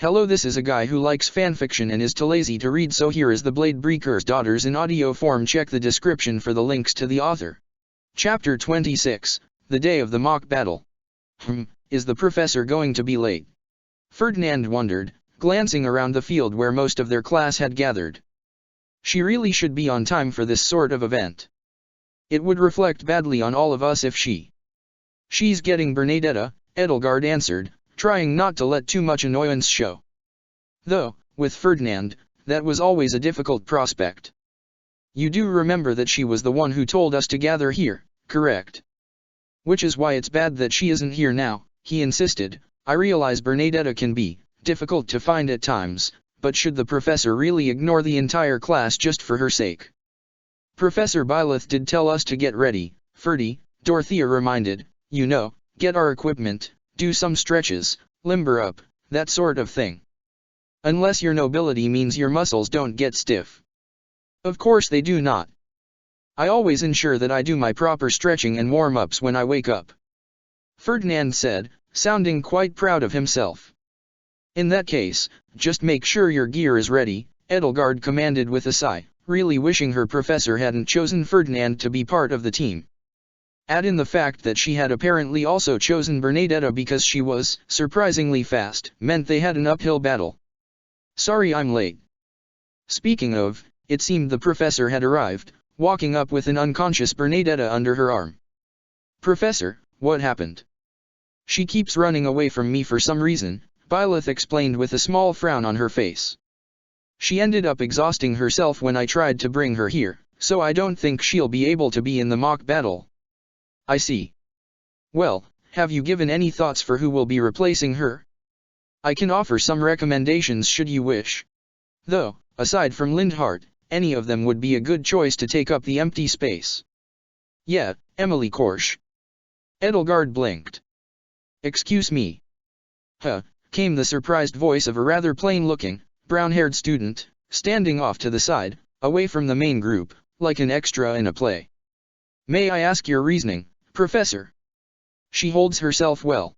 Hello, this is a guy who likes fanfiction and is too lazy to read, so here is the Blade Breaker's Daughters in audio form. Check the description for the links to the author. Chapter 26, The Day of the Mock Battle. Is the professor going to be late? Ferdinand wondered, glancing around the field where most of their class had gathered. She really should be on time for this sort of event. It would reflect badly on all of us if She's getting Bernadetta, Edelgard answered, trying not to let too much annoyance show. Though, with Ferdinand, that was always a difficult prospect. You do remember that she was the one who told us to gather here, correct? Which is why it's bad that she isn't here now, he insisted. I realize Bernadetta can be difficult to find at times, but should the professor really ignore the entire class just for her sake? Professor Byleth did tell us to get ready, Ferdy, Dorothea reminded, get our equipment, do some stretches, limber up, that sort of thing. Unless your nobility means your muscles don't get stiff. Of course they do not. I always ensure that I do my proper stretching and warm-ups when I wake up. Ferdinand said, sounding quite proud of himself. In that case, just make sure your gear is ready, Edelgard commanded with a sigh, really wishing her professor hadn't chosen Ferdinand to be part of the team. Add in the fact that she had apparently also chosen Bernadetta because she was surprisingly fast, meant they had an uphill battle. Sorry I'm late. Speaking of, it seemed the professor had arrived, walking up with an unconscious Bernadetta under her arm. Professor, what happened? She keeps running away from me for some reason, Byleth explained with a small frown on her face. She ended up exhausting herself when I tried to bring her here, so I don't think she'll be able to be in the mock battle. I see. Well, have you given any thoughts for who will be replacing her? I can offer some recommendations should you wish. Though, aside from Lindhart, any of them would be a good choice to take up the empty space. Yeah, Emily Korsch. Edelgard blinked. Excuse me. Came the surprised voice of a rather plain-looking, brown-haired student, standing off to the side, away from the main group, like an extra in a play. May I ask your reasoning, Professor? She holds herself well.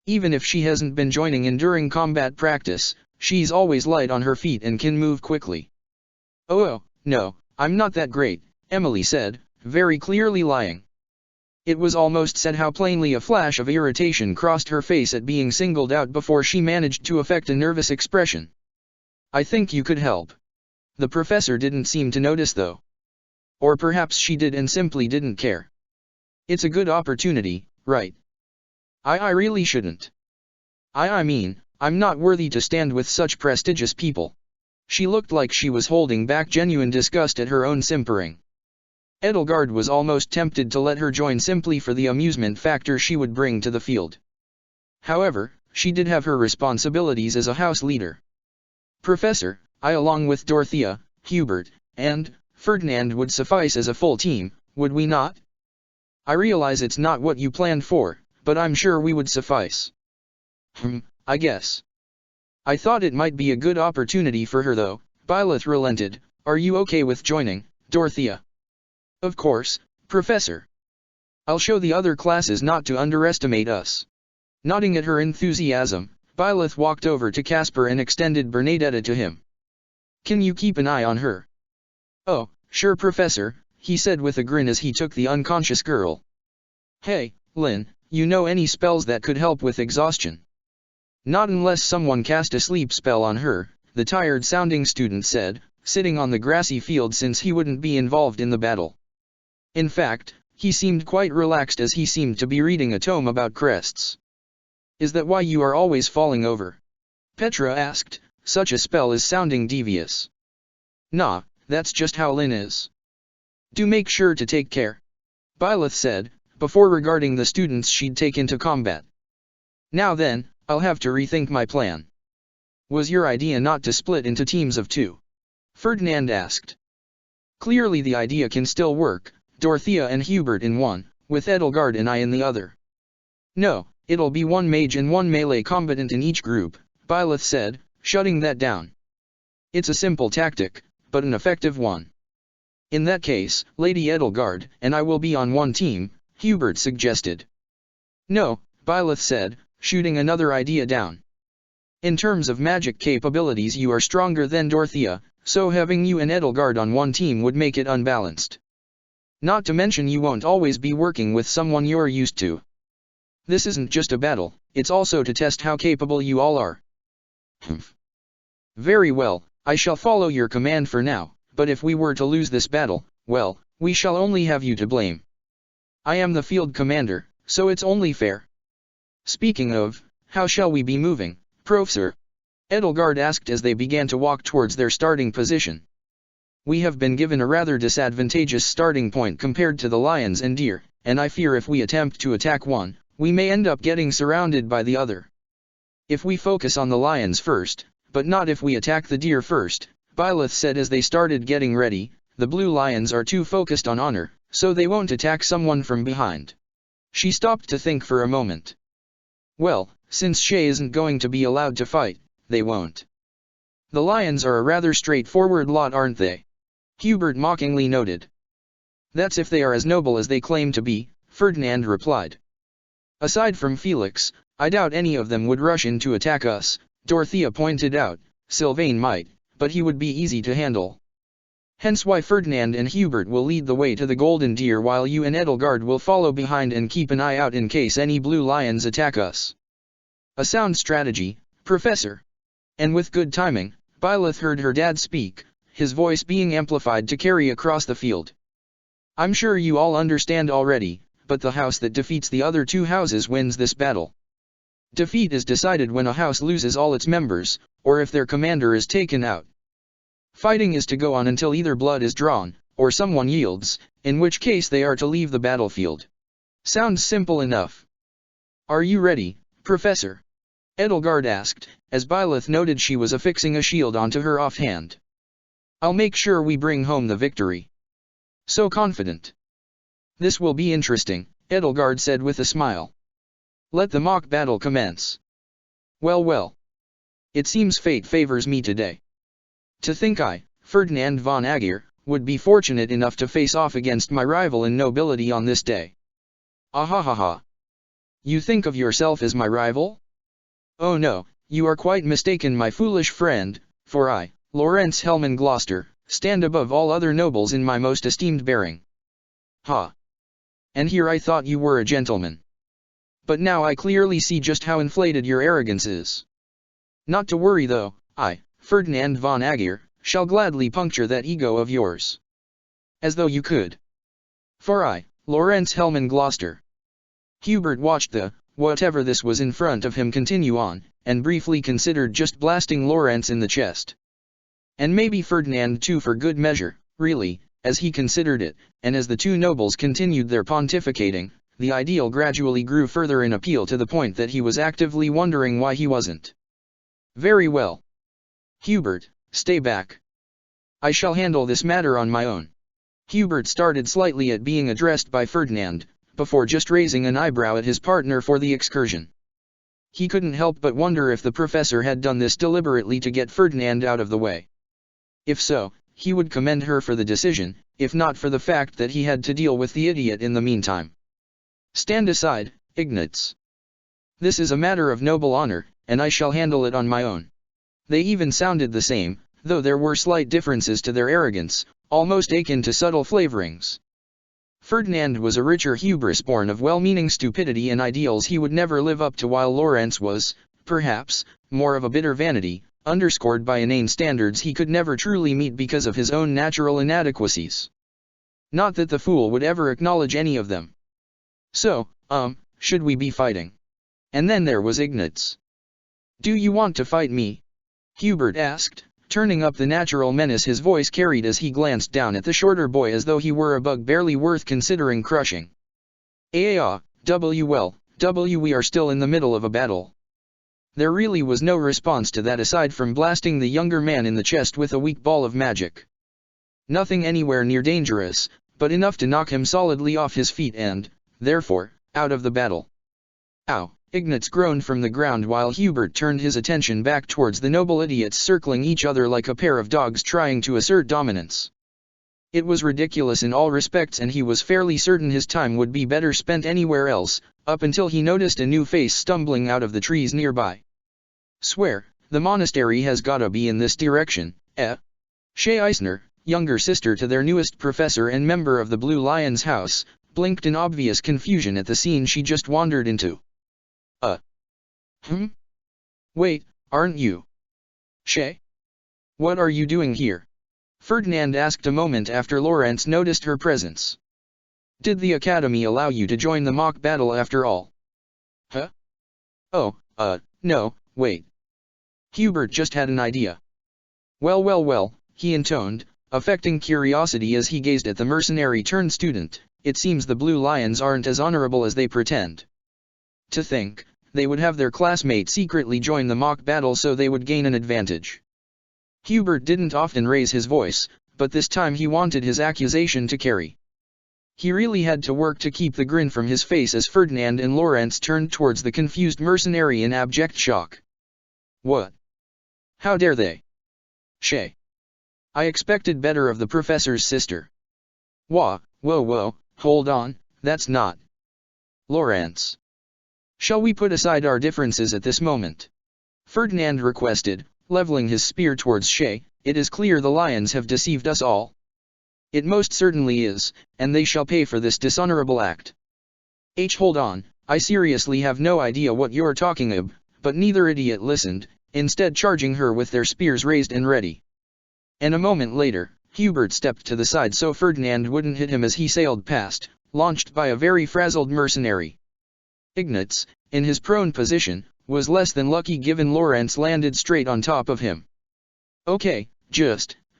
Even if she hasn't been joining in during combat practice, she's always light on her feet and can move quickly. Oh, no, I'm not that great, Emily said, very clearly lying. It was almost said how plainly a flash of irritation crossed her face at being singled out before she managed to affect a nervous expression. I think you could help. The professor didn't seem to notice though. Or perhaps she did and simply didn't care. It's a good opportunity, right? I really shouldn't. I mean, I'm not worthy to stand with such prestigious people. She looked like she was holding back genuine disgust at her own simpering. Edelgard was almost tempted to let her join simply for the amusement factor she would bring to the field. However, she did have her responsibilities as a house leader. Professor, I along with Dorothea, Hubert, and Ferdinand would suffice as a full team, would we not? I realize it's not what you planned for, but I'm sure we would suffice. I guess. I thought it might be a good opportunity for her though, Byleth relented. Are you okay with joining, Dorothea? Of course, Professor. I'll show the other classes not to underestimate us. Nodding at her enthusiasm, Byleth walked over to Caspar and extended Bernadetta to him. Can you keep an eye on her? Oh, sure Professor, he said with a grin as he took the unconscious girl. Hey, Lynn, you know any spells that could help with exhaustion? Not unless someone cast a sleep spell on her, the tired-sounding student said, sitting on the grassy field since he wouldn't be involved in the battle. In fact, he seemed quite relaxed as he seemed to be reading a tome about crests. Is that why you are always falling over? Petra asked, such a spell is sounding devious. Nah, that's just how Lynn is. Do make sure to take care. Byleth said, before regarding the students she'd take into combat. Now then, I'll have to rethink my plan. Was your idea not to split into teams of 2? Ferdinand asked. Clearly the idea can still work, Dorothea and Hubert in one, with Edelgard and I in the other. No, it'll be 1 mage and 1 melee combatant in each group, Byleth said, shutting that down. It's a simple tactic, but an effective one. In that case, Lady Edelgard and I will be on one team, Hubert suggested. No, Byleth said, shooting another idea down. In terms of magic capabilities you are stronger than Dorothea, so having you and Edelgard on one team would make it unbalanced. Not to mention you won't always be working with someone you're used to. This isn't just a battle, it's also to test how capable you all are. Very well, I shall follow your command for now, but if we were to lose this battle, well, we shall only have you to blame. I am the field commander, so it's only fair. Speaking of, how shall we be moving, Professor? Edelgard asked as they began to walk towards their starting position. We have been given a rather disadvantageous starting point compared to the lions and deer, and I fear if we attempt to attack one, we may end up getting surrounded by the other. If we focus on the lions first, but not if we attack the deer first, Byleth said as they started getting ready. The blue lions are too focused on honor, so they won't attack someone from behind. She stopped to think for a moment. Well, since Shay isn't going to be allowed to fight, they won't. The lions are a rather straightforward lot, aren't they? Hubert mockingly noted. That's if they are as noble as they claim to be, Ferdinand replied. Aside from Felix, I doubt any of them would rush in to attack us, Dorothea pointed out. Sylvain might, but he would be easy to handle. Hence why Ferdinand and Hubert will lead the way to the Golden Deer while you and Edelgard will follow behind and keep an eye out in case any blue lions attack us. A sound strategy, Professor. And with good timing, Byleth heard her dad speak, his voice being amplified to carry across the field. I'm sure you all understand already, but the house that defeats the other two houses wins this battle. Defeat is decided when a house loses all its members, or if their commander is taken out. Fighting is to go on until either blood is drawn, or someone yields, in which case they are to leave the battlefield. Sounds simple enough. Are you ready, Professor? Edelgard asked, as Byleth noted she was affixing a shield onto her offhand. I'll make sure we bring home the victory. So confident. This will be interesting, Edelgard said with a smile. Let the mock battle commence. Well well. It seems fate favors me today. To think I, Ferdinand von Aegir, would be fortunate enough to face off against my rival in nobility on this day. Ahahaha. You think of yourself as my rival? Oh no, you are quite mistaken, my foolish friend, for I, Lorenz Helman Gloucester, stand above all other nobles in my most esteemed bearing. Ha! And here I thought you were a gentleman. But now I clearly see just how inflated your arrogance is. Not to worry though, I, Ferdinand von Aegir, shall gladly puncture that ego of yours. As though you could. For I, Lorenz Helman Gloucester. Hubert watched the, whatever this was in front of him continue on, and briefly considered just blasting Lorenz in the chest. And maybe Ferdinand too for good measure, really, as he considered it, and as the two nobles continued their pontificating, the ideal gradually grew further in appeal to the point that he was actively wondering why he wasn't. Very well. Hubert, stay back. I shall handle this matter on my own. Hubert started slightly at being addressed by Ferdinand, before just raising an eyebrow at his partner for the excursion. He couldn't help but wonder if the professor had done this deliberately to get Ferdinand out of the way. If so, he would commend her for the decision, if not for the fact that he had to deal with the idiot in the meantime. Stand aside, Ignatz. This is a matter of noble honor, and I shall handle it on my own. They even sounded the same, though there were slight differences to their arrogance, almost akin to subtle flavorings. Ferdinand was a richer hubris born of well-meaning stupidity and ideals he would never live up to, while Lorenz was, perhaps, more of a bitter vanity, underscored by inane standards he could never truly meet because of his own natural inadequacies. Not that the fool would ever acknowledge any of them. So, should we be fighting? And then there was Ignatz. Do you want to fight me? Hubert asked, turning up the natural menace his voice carried as he glanced down at the shorter boy as though he were a bug barely worth considering crushing. We are still in the middle of a battle. There really was no response to that aside from blasting the younger man in the chest with a weak ball of magic. Nothing anywhere near dangerous, but enough to knock him solidly off his feet and, therefore, out of the battle. Ow! Ignatz groaned from the ground while Hubert turned his attention back towards the noble idiots circling each other like a pair of dogs trying to assert dominance. It was ridiculous in all respects, and he was fairly certain his time would be better spent anywhere else, up until he noticed a new face stumbling out of the trees nearby. Swear, The monastery has gotta be in this direction, eh? Shay Eisner, younger sister to their newest professor and member of the Blue Lion's house, blinked in obvious confusion at the scene she just wandered into. Wait, aren't you Shay? What are you doing here? Ferdinand asked a moment after Lawrence noticed her presence. Did the academy allow you to join the mock battle after all? Huh? Oh, no, wait. Hubert just had an idea. Well, he intoned, affecting curiosity as he gazed at the mercenary-turned-student. It seems the Blue Lions aren't as honorable as they pretend. To think, they would have their classmate secretly join the mock battle so they would gain an advantage. Hubert didn't often raise his voice, but this time he wanted his accusation to carry. He really had to work to keep the grin from his face as Ferdinand and Lawrence turned towards the confused mercenary in abject shock. What? How dare they? Shay. I expected better of the professor's sister. Whoa, hold on, that's not. Lawrence. Shall we put aside our differences at this moment? Ferdinand requested, leveling his spear towards Shay. It is clear the lions have deceived us all. It most certainly is, and they shall pay for this dishonorable act. Hold on, I seriously have no idea what you're talking about, but neither idiot listened, instead charging her with their spears raised and ready. And a moment later, Hubert stepped to the side so Ferdinand wouldn't hit him as he sailed past, launched by a very frazzled mercenary. Ignatz, in his prone position, was less than lucky given Lawrence landed straight on top of him. Okay,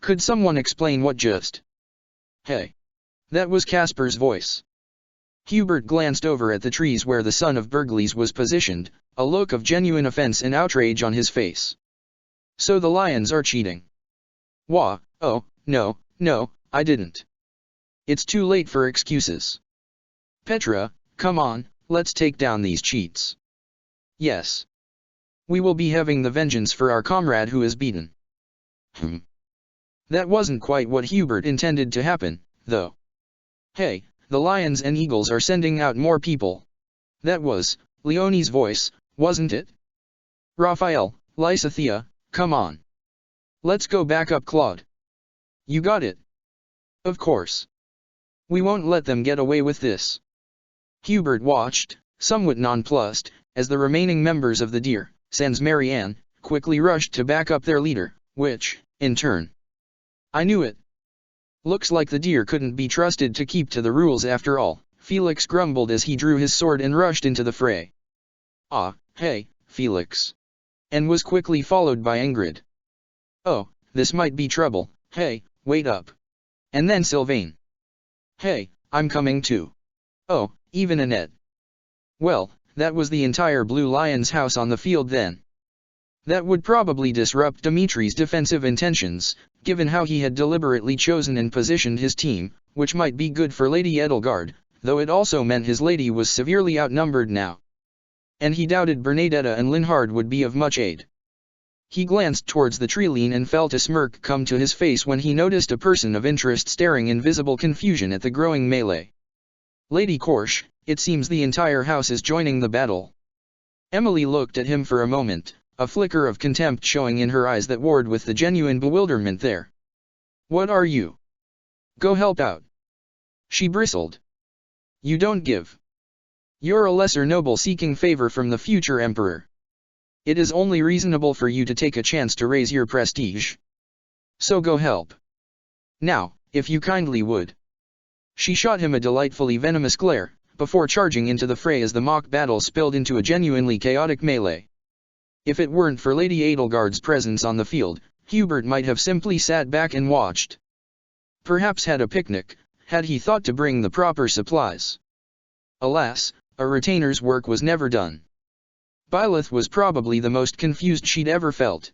could someone explain what just? Hey. That was Casper's voice. Hubert glanced over at the trees where the son of Burgles was positioned, a look of genuine offense and outrage on his face. So the lions are cheating. Wah, oh, no, I didn't. It's too late for excuses. Petra, come on, let's take down these cheats. Yes. We will be having the vengeance for our comrade who is beaten. That wasn't quite what Hubert intended to happen, though. Hey, the Lions and Eagles are sending out more people. That was Leonie's voice, wasn't it? Raphael, Lysithea, come on. Let's go back up Claude. You got it. Of course. We won't let them get away with this. Hubert watched, somewhat nonplussed, as the remaining members of the Deer, sans Marianne, quickly rushed to back up their leader, which, in turn. I knew it. Looks like the Deer couldn't be trusted to keep to the rules after all, Felix grumbled as he drew his sword and rushed into the fray. Ah, hey, Felix. And was quickly followed by Ingrid. Oh, this might be trouble. Hey, wait up. And then Sylvain. Hey, I'm coming too. Oh, even Annette. Well, that was the entire Blue Lion's house on the field then. That would probably disrupt Dimitri's defensive intentions, given how he had deliberately chosen and positioned his team, which might be good for Lady Edelgard, though it also meant his lady was severely outnumbered now. And he doubted Bernadetta and Linhard would be of much aid. He glanced towards the treeline and felt a smirk come to his face when he noticed a person of interest staring in visible confusion at the growing melee. Lady Korsch, it seems the entire house is joining the battle. Emily looked at him for a moment, a flicker of contempt showing in her eyes that warred with the genuine bewilderment there. What are you? Go help out. She bristled. You don't give. You're a lesser noble seeking favor from the future emperor. It is only reasonable for you to take a chance to raise your prestige. So go help. Now, if you kindly would. She shot him a delightfully venomous glare, before charging into the fray as the mock battle spilled into a genuinely chaotic melee. If it weren't for Lady Edelgard's presence on the field, Hubert might have simply sat back and watched. Perhaps had a picnic, had he thought to bring the proper supplies. Alas, a retainer's work was never done. Byleth was probably the most confused she'd ever felt.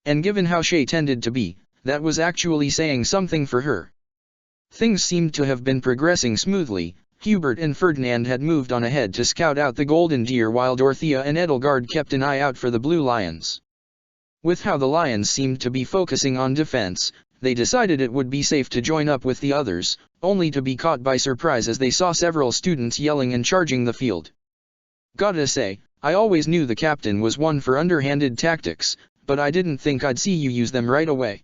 And given how Shay tended to be, that was actually saying something for her. Things seemed to have been progressing smoothly. Hubert and Ferdinand had moved on ahead to scout out the Golden Deer while Dorothea and Edelgard kept an eye out for the Blue Lions. With how the Lions seemed to be focusing on defense, they decided it would be safe to join up with the others, only to be caught by surprise as they saw several students yelling and charging the field. Gotta say, I always knew the captain was one for underhanded tactics, but I didn't think I'd see you use them right away,"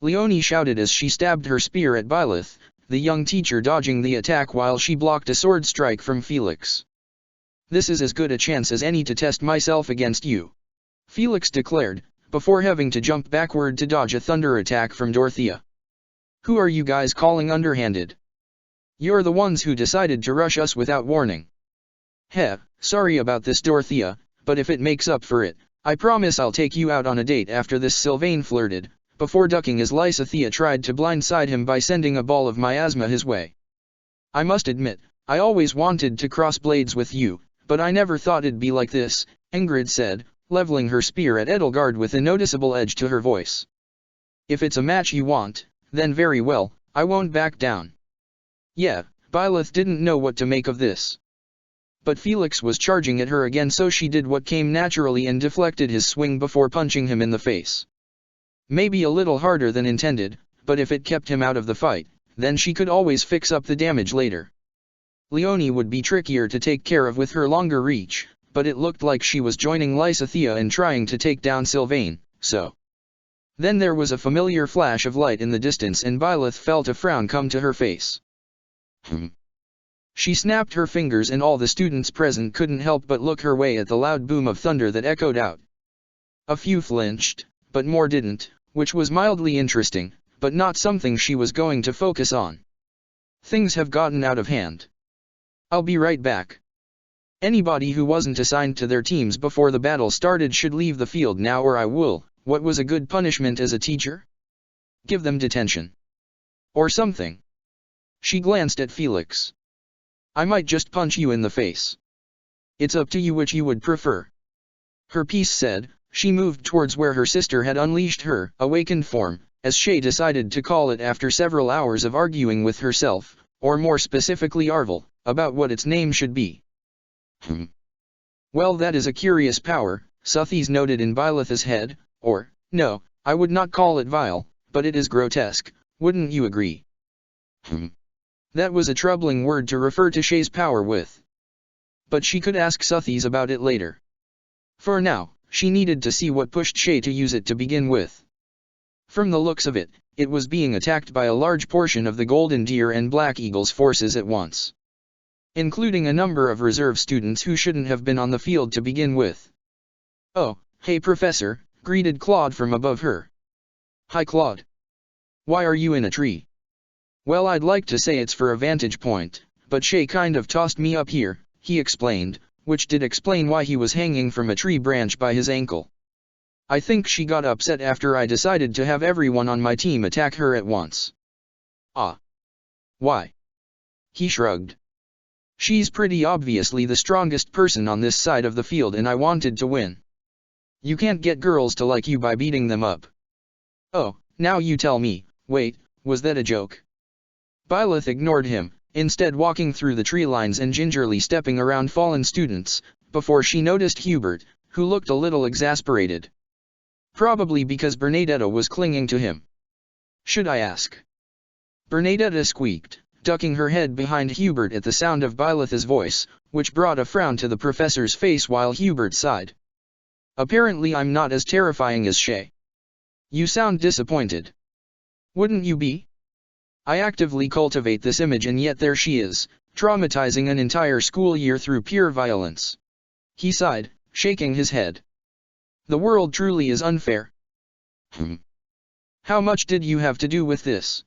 Leonie shouted as she stabbed her spear at Byleth, the young teacher dodging the attack while she blocked a sword strike from Felix. "This is as good a chance as any to test myself against you," Felix declared, before having to jump backward to dodge a thunder attack from Dorothea. "Who are you guys calling underhanded? You're the ones who decided to rush us without warning." "Heh, sorry about this, Dorothea, but if it makes up for it, I promise I'll take you out on a date after this," Sylvain flirted, before ducking as Lysithea tried to blindside him by sending a ball of miasma his way. "I must admit, I always wanted to cross blades with you, but I never thought it'd be like this," Ingrid said, leveling her spear at Edelgard with a noticeable edge to her voice. "If it's a match you want, then very well, I won't back down." Yeah, Byleth didn't know what to make of this. But Felix was charging at her again, so she did what came naturally and deflected his swing before punching him in the face. Maybe a little harder than intended, but if it kept him out of the fight, then she could always fix up the damage later. Leonie would be trickier to take care of with her longer reach, but it looked like she was joining Lysithea in trying to take down Sylvain, so. Then there was a familiar flash of light in the distance and Byleth felt a frown come to her face. She snapped her fingers and all the students present couldn't help but look her way at the loud boom of thunder that echoed out. A few flinched, but more didn't, which was mildly interesting, but not something she was going to focus on. "Things have gotten out of hand. I'll be right back. Anybody who wasn't assigned to their teams before the battle started should leave the field now or I will." What was a good punishment as a teacher? Give them detention. Or something. She glanced at Felix. "I might just punch you in the face. It's up to you which you would prefer." Her piece said, she moved towards where her sister had unleashed her awakened form, as Shay decided to call it after several hours of arguing with herself, or more specifically Arvel, about what its name should be. Well, that is a curious power, Suthies noted in Byleth's head, or, no, I would not call it vile, but it is grotesque, wouldn't you agree? That was a troubling word to refer to Shay's power with. But she could ask Suthies about it later. For now, she needed to see what pushed Shay to use it to begin with. From the looks of it, it was being attacked by a large portion of the Golden Deer and Black Eagle's forces at once. Including a number of reserve students who shouldn't have been on the field to begin with. "Oh, hey Professor," greeted Claude from above her. "Hi Claude. Why are you in a tree?" "Well, I'd like to say it's for a vantage point, but Shay kind of tossed me up here," he explained, which did explain why he was hanging from a tree branch by his ankle. "I think she got upset after I decided to have everyone on my team attack her at once." "Ah. Why?" He shrugged. "She's pretty obviously the strongest person on this side of the field and I wanted to win. You can't get girls to like you by beating them up." "Oh, now you tell me, wait, was that a joke?" Byleth ignored him, instead walking through the tree lines and gingerly stepping around fallen students, before she noticed Hubert, who looked a little exasperated. Probably because Bernadetta was clinging to him. "Should I ask?" Bernadetta squeaked, ducking her head behind Hubert at the sound of Byleth's voice, which brought a frown to the professor's face while Hubert sighed. "Apparently I'm not as terrifying as Shay. You sound disappointed. Wouldn't you be? I actively cultivate this image and yet there she is, traumatizing an entire school year through pure violence." He sighed, shaking his head. "The world truly is unfair." "How much did you have to do with this?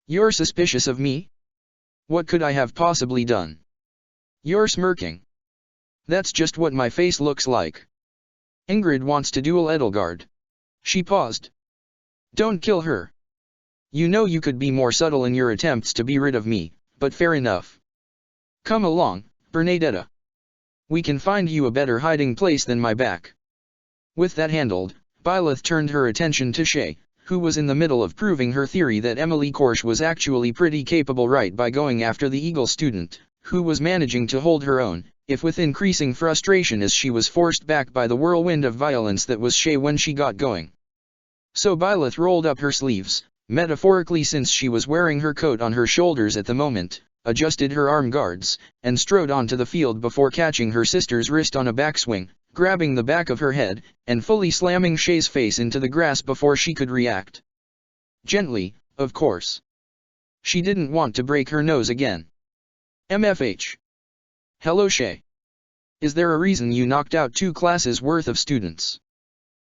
You're suspicious of me? What could I have possibly done?" "You're smirking. That's just what my face looks like. Ingrid wants to duel Edelgard." She paused. "Don't kill her. You know you could be more subtle in your attempts to be rid of me, but fair enough. Come along, Bernadetta. We can find you a better hiding place than my back." With that handled, Byleth turned her attention to Shay, who was in the middle of proving her theory that Emily Korsch was actually pretty capable right by going after the Eagle student, who was managing to hold her own, if with increasing frustration as she was forced back by the whirlwind of violence that was Shay when she got going. So Byleth rolled up her sleeves, metaphorically since she was wearing her coat on her shoulders at the moment, adjusted her arm guards, and strode onto the field before catching her sister's wrist on a backswing, grabbing the back of her head, and fully slamming Shay's face into the grass before she could react. Gently, of course. She didn't want to break her nose again. MFH. Hello Shay. Is there a reason you knocked out 2 classes worth of students?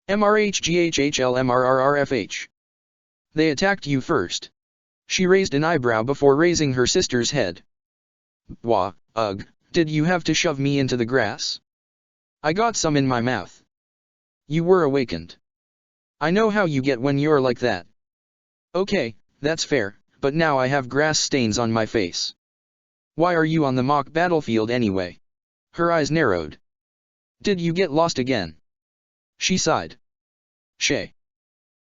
MRHGHHLMRRRFH. They attacked you first. She raised an eyebrow before raising her sister's head. Wah, ugh, did you have to shove me into the grass? I got some in my mouth. You were awakened. I know how you get when you're like that. Okay, that's fair, but now I have grass stains on my face. Why are you on the mock battlefield anyway? Her eyes narrowed. Did you get lost again? She sighed. Shay.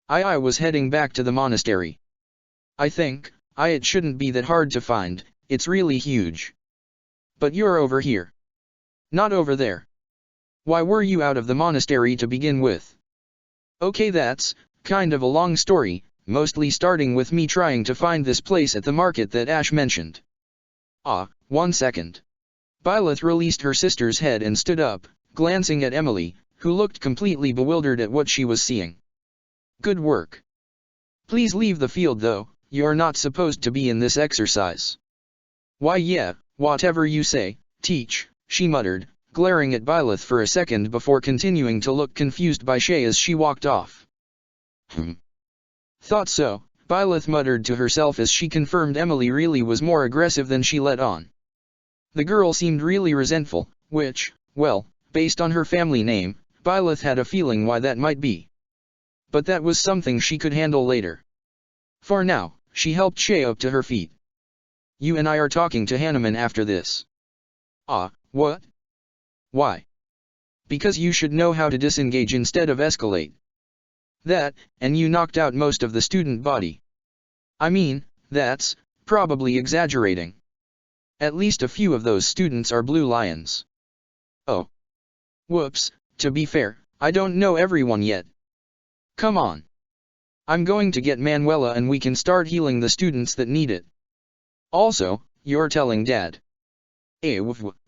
I was heading back to the monastery. I think, it shouldn't be that hard to find, it's really huge. But you're over here. Not over there. Why were you out of the monastery to begin with? Okay, that's kind of a long story, mostly starting with me trying to find this place at the market that Ash mentioned. 1 second. Byleth released her sister's head and stood up, glancing at Emily, who looked completely bewildered at what she was seeing. Good work. Please leave the field though, you're not supposed to be in this exercise. Why yeah, whatever you say, teach, she muttered, glaring at Byleth for a second before continuing to look confused by Shay as she walked off. Thought so, Byleth muttered to herself as she confirmed Emily really was more aggressive than she let on. The girl seemed really resentful, which, well, based on her family name, Byleth had a feeling why that might be. But that was something she could handle later. For now, she helped Shay up to her feet. You and I are talking to Hanuman after this. What? Why? Because you should know how to disengage instead of escalate. That, and you knocked out most of the student body. I mean, that's probably exaggerating. At least a few of those students are Blue Lions. Oh. Whoops, to be fair, I don't know everyone yet. Come on. I'm going to get Manuela and we can start healing the students that need it. Also, you're telling Dad.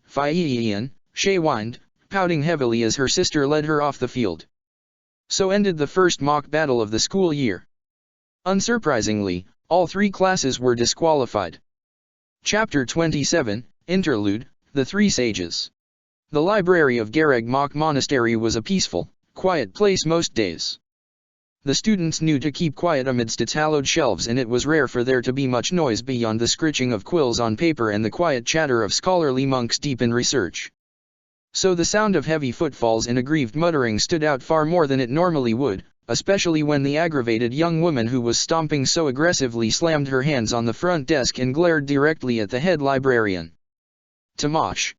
Fine, Shay whined, pouting heavily as her sister led her off the field. So ended the first mock battle of the school year. Unsurprisingly, all 3 classes were disqualified. Chapter 27, Interlude, The 3 Sages. The library of Gareg Mach Monastery was a peaceful, quiet place most days. The students knew to keep quiet amidst its hallowed shelves, and it was rare for there to be much noise beyond the scritching of quills on paper and the quiet chatter of scholarly monks deep in research. So the sound of heavy footfalls and aggrieved muttering stood out far more than it normally would, especially when the aggravated young woman who was stomping so aggressively slammed her hands on the front desk and glared directly at the head librarian. Tamash.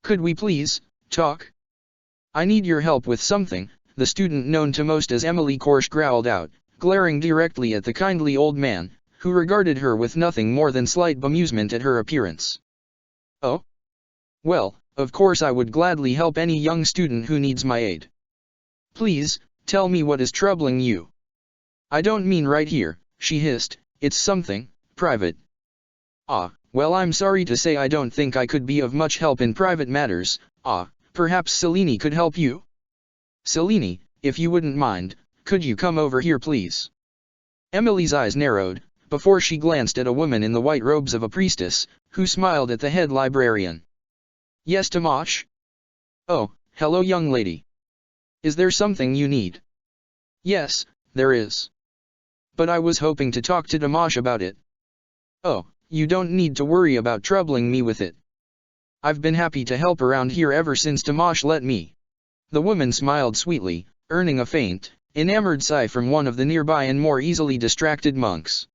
Could we please talk? I need your help with something, the student known to most as Emily Korsh growled out, glaring directly at the kindly old man, who regarded her with nothing more than slight bemusement at her appearance. Oh? Well, of course I would gladly help any young student who needs my aid. Please, tell me what is troubling you. I don't mean right here, she hissed, it's something private. Well, I'm sorry to say I don't think I could be of much help in private matters. Perhaps Selene could help you? Selene, if you wouldn't mind, could you come over here please? Emily's eyes narrowed, before she glanced at a woman in the white robes of a priestess, who smiled at the head librarian. Yes, Tamash? Oh, hello young lady. Is there something you need? Yes, there is. But I was hoping to talk to Tamash about it. Oh, you don't need to worry about troubling me with it. I've been happy to help around here ever since Tamash let me. The woman smiled sweetly, earning a faint, enamored sigh from one of the nearby and more easily distracted monks.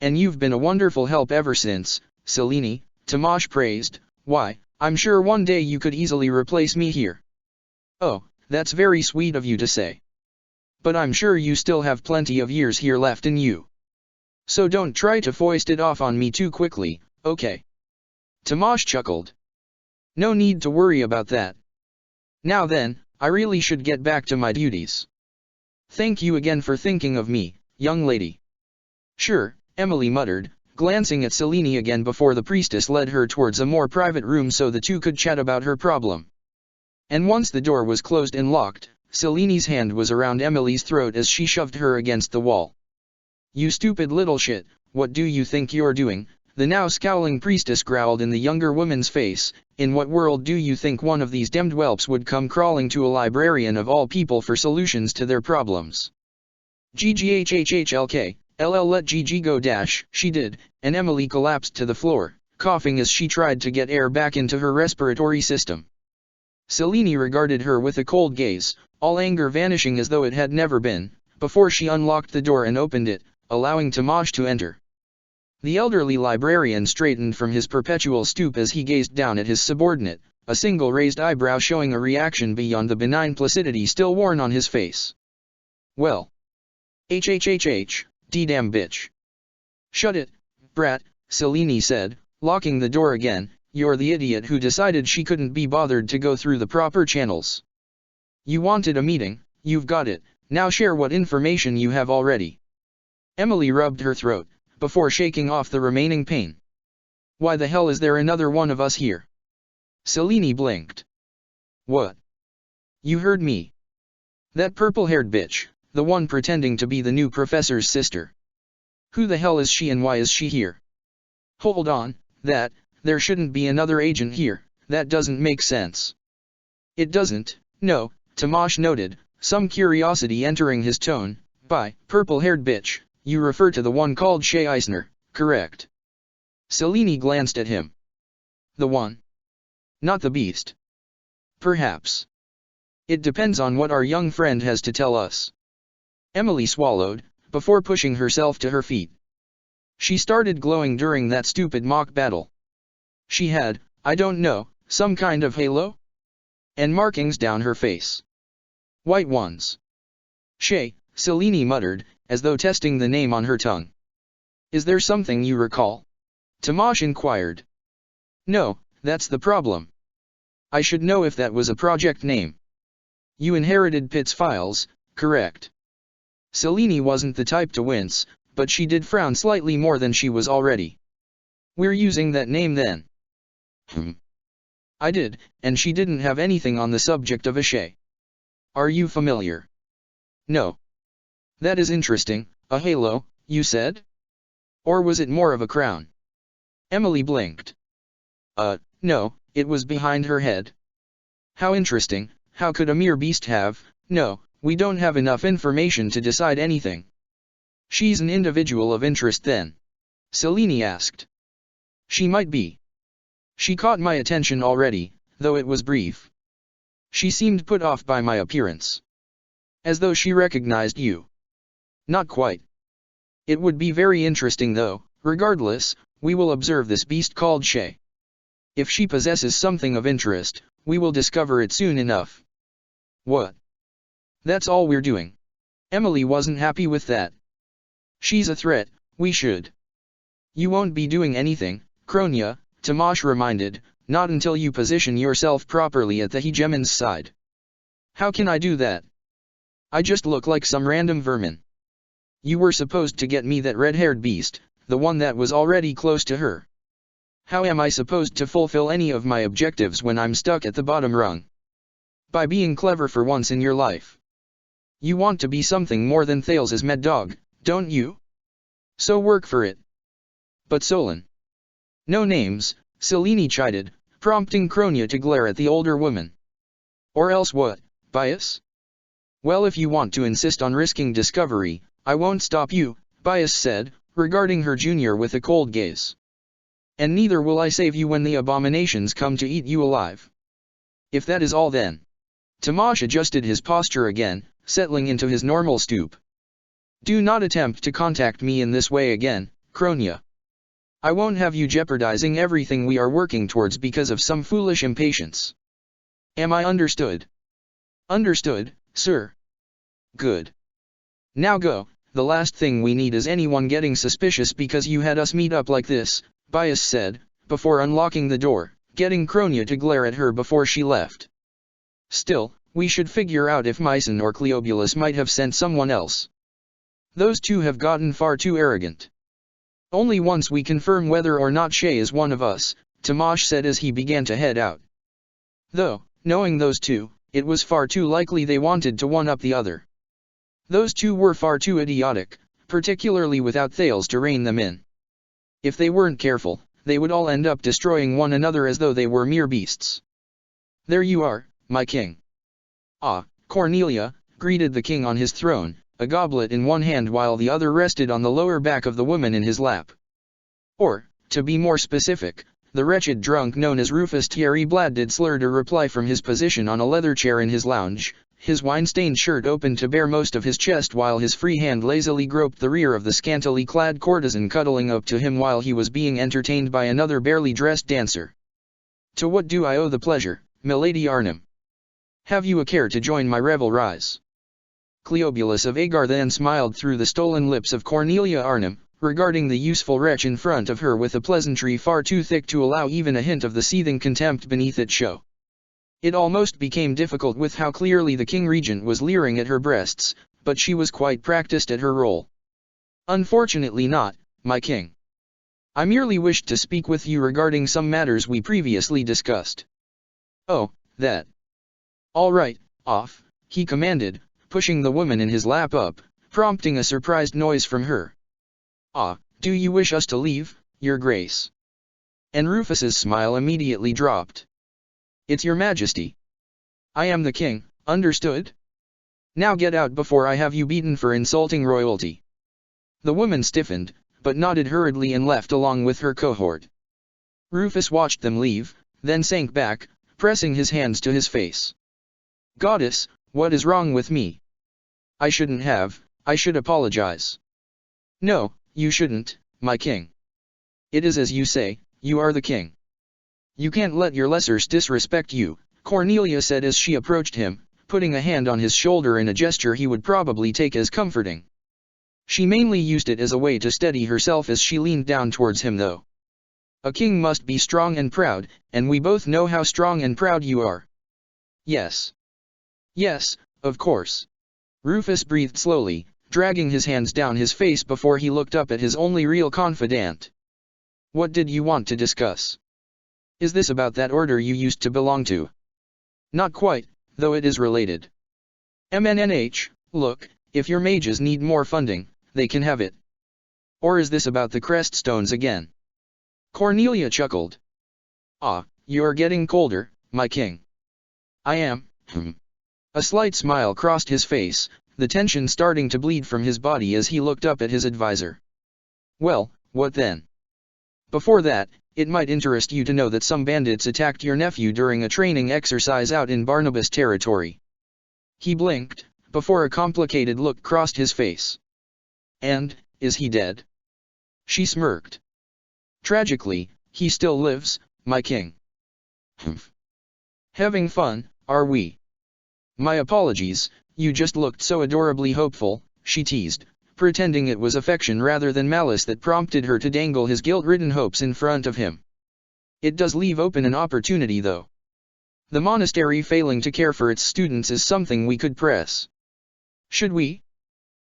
And you've been a wonderful help ever since, Selene, Tamash praised. Why, I'm sure one day you could easily replace me here. Oh, that's very sweet of you to say. But I'm sure you still have plenty of years here left in you. So don't try to foist it off on me too quickly, okay? Tamash chuckled. No need to worry about that. Now then, I really should get back to my duties. Thank you again for thinking of me, young lady. Sure, Emily muttered, glancing at Selene again before the priestess led her towards a more private room so the two could chat about her problem. And once the door was closed and locked, Seleni's hand was around Emily's throat as she shoved her against the wall. "You stupid little shit, what do you think you're doing?" the now scowling priestess growled in the younger woman's face. "In what world do you think one of these demmed whelps would come crawling to a librarian of all people for solutions to their problems? GGHHHLK, LL let GG go dash." She did, and Emily collapsed to the floor, coughing as she tried to get air back into her respiratory system. Selene regarded her with a cold gaze, all anger vanishing as though it had never been, before she unlocked the door and opened it, allowing Tomasz to enter. The elderly librarian straightened from his perpetual stoop as he gazed down at his subordinate, a single raised eyebrow showing a reaction beyond the benign placidity still worn on his face. "Well. HHHH, D-damn bitch. Shut it, brat," Selene said, locking the door again. "You're the idiot who decided she couldn't be bothered to go through the proper channels. You wanted a meeting, you've got it, now share what information you have already." Emily rubbed her throat, before shaking off the remaining pain. "Why the hell is there another one of us here?" Selene blinked. "What? You heard me. That purple-haired bitch, the one pretending to be the new professor's sister. Who the hell is she and why is she here?" "Hold on, there shouldn't be another agent here, that doesn't make sense." "It doesn't, no," Tomasz noted, some curiosity entering his tone. "By purple-haired bitch, you refer to the one called Shay Eisner, correct?" Selene glanced at him. "The one? Not the beast?" "Perhaps. It depends on what our young friend has to tell us." Emily swallowed, before pushing herself to her feet. She started glowing during that stupid mock battle. She had, I don't know, some kind of halo? And markings down her face. White ones. "Shay," Selene muttered, as though testing the name on her tongue. "Is there something you recall?" Tomasz inquired. "No, that's the problem. I should know if that was a project name." "You inherited Pitt's files, correct?" Selene wasn't the type to wince, but she did frown slightly more than she was already. "We're using that name then." "I did, and she didn't have anything on the subject of a Shay. Are you familiar?" "No." "That is interesting. A halo, you said? Or was it more of a crown?" Emily blinked. No, it was behind her head." "How interesting. How could a mere beast have—" "No, we don't have enough information to decide anything." "She's an individual of interest then?" Selene asked. "She might be. She caught my attention already, though it was brief. She seemed put off by my appearance. As though she recognized you." "Not quite. It would be very interesting though. Regardless, we will observe this beast called Shay. If she possesses something of interest, we will discover it soon enough." "What? That's all we're doing?" Emily wasn't happy with that. "She's a threat, we should." "You won't be doing anything, Kronia," Tomasz reminded, "not until you position yourself properly at the hegemon's side." "How can I do that? I just look like some random vermin." "You were supposed to get me that red-haired beast, the one that was already close to her. How am I supposed to fulfill any of my objectives when I'm stuck at the bottom rung?" "By being clever for once in your life. You want to be something more than Thales' med dog, don't you? So work for it." "But Solon." "No names," Selene chided, prompting Kronia to glare at the older woman. "Or else what, Bias?" "Well, if you want to insist on risking discovery, I won't stop you," Bias said, regarding her junior with a cold gaze. "And neither will I save you when the abominations come to eat you alive. If that is all then." Tomasz adjusted his posture again, settling into his normal stoop. "Do not attempt to contact me in this way again, Kronia. I won't have you jeopardizing everything we are working towards because of some foolish impatience. Am I understood?" "Understood, sir." "Good. Now go, the last thing we need is anyone getting suspicious because you had us meet up like this," Bias said, before unlocking the door, getting Kronia to glare at her before she left. "Still, we should figure out if Mycon or Cleobulus might have sent someone else. Those two have gotten far too arrogant. Only once we confirm whether or not Shay is one of us," Tomasz said as he began to head out. "Though, knowing those two, it was far too likely they wanted to one-up the other. Those two were far too idiotic, particularly without Thales to rein them in. If they weren't careful, they would all end up destroying one another as though they were mere beasts. "There you are, my king." "Ah, Cornelia," greeted the king on his throne, a goblet in one hand while the other rested on the lower back of the woman in his lap. Or, to be more specific, the wretched drunk known as Rufus Thierry Blad slurred a reply from his position on a leather chair in his lounge, his wine-stained shirt open to bare most of his chest while his free hand lazily groped the rear of the scantily clad courtesan cuddling up to him while he was being entertained by another barely dressed dancer. "To what do I owe the pleasure, milady Arnhem? Have you a care to join my revelries?" Cleobulus of Agar then smiled through the stolen lips of Cornelia Arnhem, regarding the useful wretch in front of her with a pleasantry far too thick to allow even a hint of the seething contempt beneath it show. It almost became difficult with how clearly the king regent was leering at her breasts, but she was quite practiced at her role. "Unfortunately not, my king. I merely wished to speak with you regarding some matters we previously discussed." "Oh, that. All right, off," he commanded, pushing the woman in his lap up, prompting a surprised noise from her. "Ah, do you wish us to leave, your grace?" And Rufus's smile immediately dropped. "It's your majesty. I am the king, understood? Now get out before I have you beaten for insulting royalty." The woman stiffened, but nodded hurriedly and left along with her cohort. Rufus watched them leave, then sank back, pressing his hands to his face. "Goddess, what is wrong with me? I should apologize." "No, you shouldn't, my king. It is as you say, you are the king. You can't let your lessers disrespect you," Cornelia said as she approached him, putting a hand on his shoulder in a gesture he would probably take as comforting. She mainly used it as a way to steady herself as she leaned down towards him though. "A king must be strong and proud, and we both know how strong and proud you are." "Yes. Yes, of course." Rufus breathed slowly, dragging his hands down his face before he looked up at his only real confidant. "What did you want to discuss? Is this about that order you used to belong to?" "Not quite, though it is related. MNNH, look, if your mages need more funding, they can have it. Or is this about the crest stones again?" Cornelia chuckled. "Ah, you're getting colder, my king." "I am, A slight smile crossed his face, the tension starting to bleed from his body as he looked up at his advisor. "Well, what then? Before that, it might interest you to know that some bandits attacked your nephew during a training exercise out in Barnabas territory." He blinked, before a complicated look crossed his face. "And, is he dead?" She smirked. "Tragically, he still lives, my king." "Humph. Having fun, are we?" "My apologies, you just looked so adorably hopeful," she teased, pretending it was affection rather than malice that prompted her to dangle his guilt-ridden hopes in front of him. "It does leave open an opportunity though. The monastery failing to care for its students is something we could press. Should we?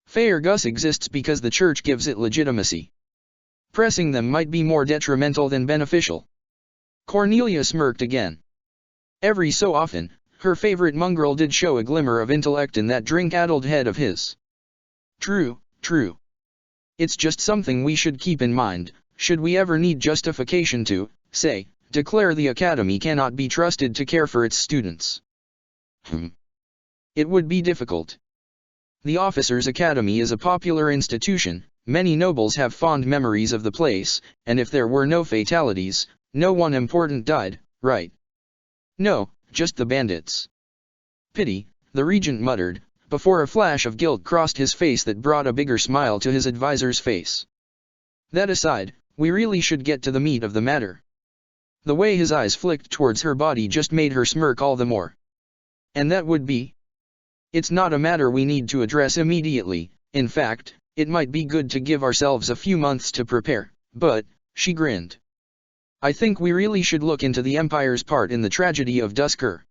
Faergus exists because the church gives it legitimacy. Pressing them might be more detrimental than beneficial." Cornelia smirked again. Every so often, her favorite mongrel did show a glimmer of intellect in that drink-addled head of his. True. It's just something we should keep in mind, should we ever need justification to, say, declare the academy cannot be trusted to care for its students. It would be difficult. The Officers' Academy is a popular institution, many nobles have fond memories of the place, and if there were no fatalities, no one important died, right? "No, just the bandits." "Pity," the regent muttered, before a flash of guilt crossed his face that brought a bigger smile to his advisor's face. "That aside, we really should get to the meat of the matter." The way his eyes flicked towards her body just made her smirk all the more. "And that would be?" "It's not a matter we need to address immediately, in fact, it might be good to give ourselves a few months to prepare, but," she grinned, "I think we really should look into the Empire's part in the tragedy of Dusker.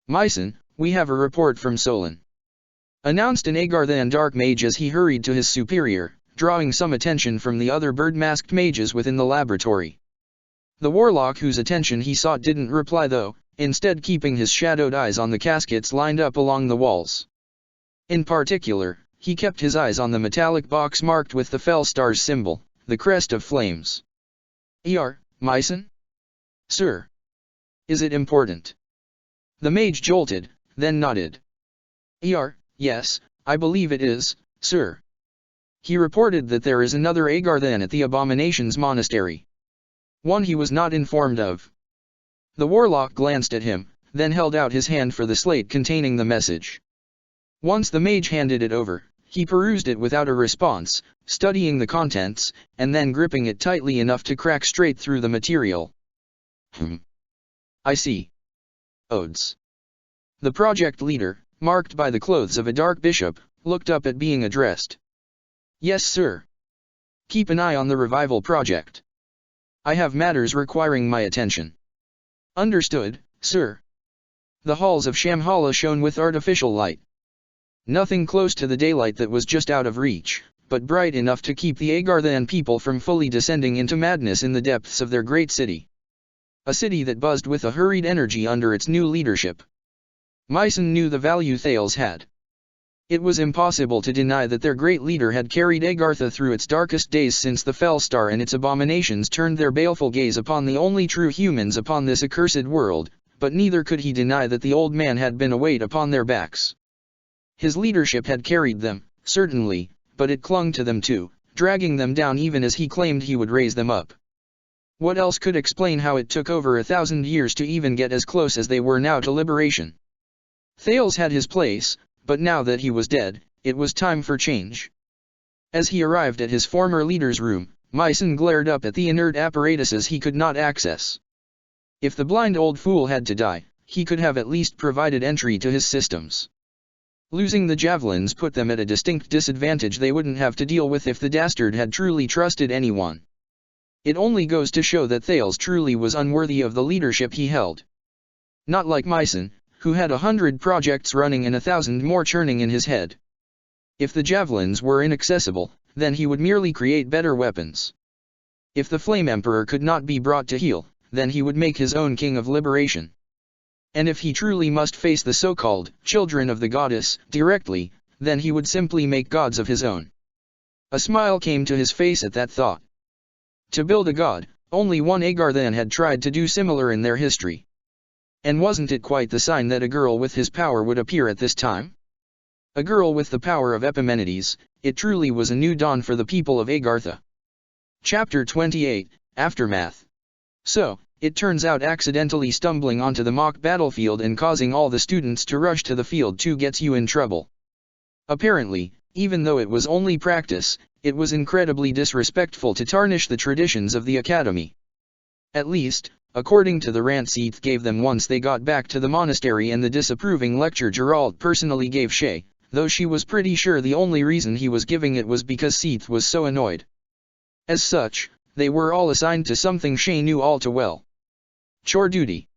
Myson, we have a report from Solon," announced an Agar the Dark Mage as he hurried to his superior, drawing some attention from the other bird-masked mages within the laboratory. The warlock whose attention he sought didn't reply though, instead keeping his shadowed eyes on the caskets lined up along the walls. In particular, he kept his eyes on the metallic box marked with the Felstar's symbol, the crest of flames. Mycen? Sir. Is it important? The mage jolted, then nodded. Yes, I believe it is, sir. He reported that there is another Agarthan at the Abominations Monastery. One he was not informed of. The warlock glanced at him, then held out his hand for the slate containing the message. Once the mage handed it over, he perused it without a response, studying the contents, and then gripping it tightly enough to crack straight through the material. I see. Odes. The project leader, marked by the clothes of a dark bishop, looked up at being addressed. Yes, sir. Keep an eye on the revival project. I have matters requiring my attention. Understood, sir. The halls of Shamhala shone with artificial light. Nothing close to the daylight that was just out of reach, but bright enough to keep the Agarthan people from fully descending into madness in the depths of their great city. A city that buzzed with a hurried energy under its new leadership. Mycen knew the value Thales had. It was impossible to deny that their great leader had carried Agartha through its darkest days since the Felstar and its abominations turned their baleful gaze upon the only true humans upon this accursed world, but neither could he deny that the old man had been a weight upon their backs. His leadership had carried them, certainly, but it clung to them too, dragging them down even as he claimed he would raise them up. What else could explain how it took over 1,000 years to even get as close as they were now to liberation? Thales had his place, but now that he was dead, it was time for change. As he arrived at his former leader's room, Mycen glared up at the inert apparatuses he could not access. If the blind old fool had to die, he could have at least provided entry to his systems. Losing the javelins put them at a distinct disadvantage they wouldn't have to deal with if the dastard had truly trusted anyone. It only goes to show that Thales truly was unworthy of the leadership he held. Not like Mycen, who had 100 projects running and 1,000 more churning in his head. If the javelins were inaccessible, then he would merely create better weapons. If the Flame Emperor could not be brought to heel, then he would make his own king of liberation. And if he truly must face the so-called children of the goddess directly, then he would simply make gods of his own. A smile came to his face at that thought. To build a god, only one Agarthan had tried to do similar in their history. And wasn't it quite the sign that a girl with his power would appear at this time? A girl with the power of Epimenides, it truly was a new dawn for the people of Agartha. Chapter 28, Aftermath. So, it turns out accidentally stumbling onto the mock battlefield and causing all the students to rush to the field too gets you in trouble. Apparently, even though it was only practice, it was incredibly disrespectful to tarnish the traditions of the academy. At least, according to the rant Seath gave them once they got back to the monastery and the disapproving lecture Geralt personally gave Shay, though she was pretty sure the only reason he was giving it was because Seath was so annoyed. As such, they were all assigned to something Shay knew all too well. Chore duty.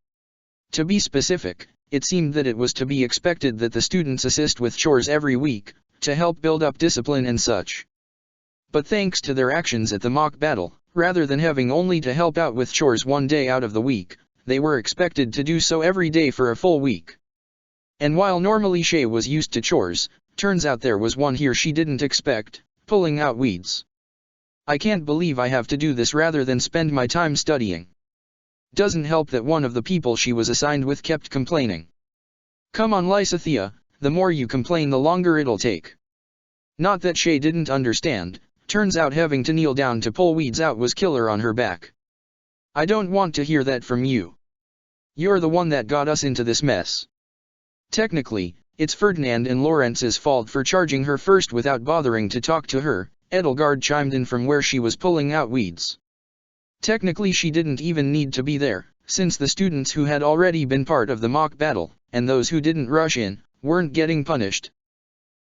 To be specific, it seemed that it was to be expected that the students assist with chores every week, to help build up discipline and such. But thanks to their actions at the mock battle, rather than having only to help out with chores one day out of the week, they were expected to do so every day for a full week. And while normally Shay was used to chores, turns out there was one here she didn't expect, pulling out weeds. I can't believe I have to do this rather than spend my time studying. Doesn't help that one of the people she was assigned with kept complaining. Come on Lysithea, the more you complain the longer it'll take. Not that Shay didn't understand, turns out having to kneel down to pull weeds out was killer on her back. I don't want to hear that from you. You're the one that got us into this mess. Technically, it's Ferdinand and Lorenz's fault for charging her first without bothering to talk to her, Edelgard chimed in from where she was pulling out weeds. Technically she didn't even need to be there, since the students who had already been part of the mock battle, and those who didn't rush in, weren't getting punished.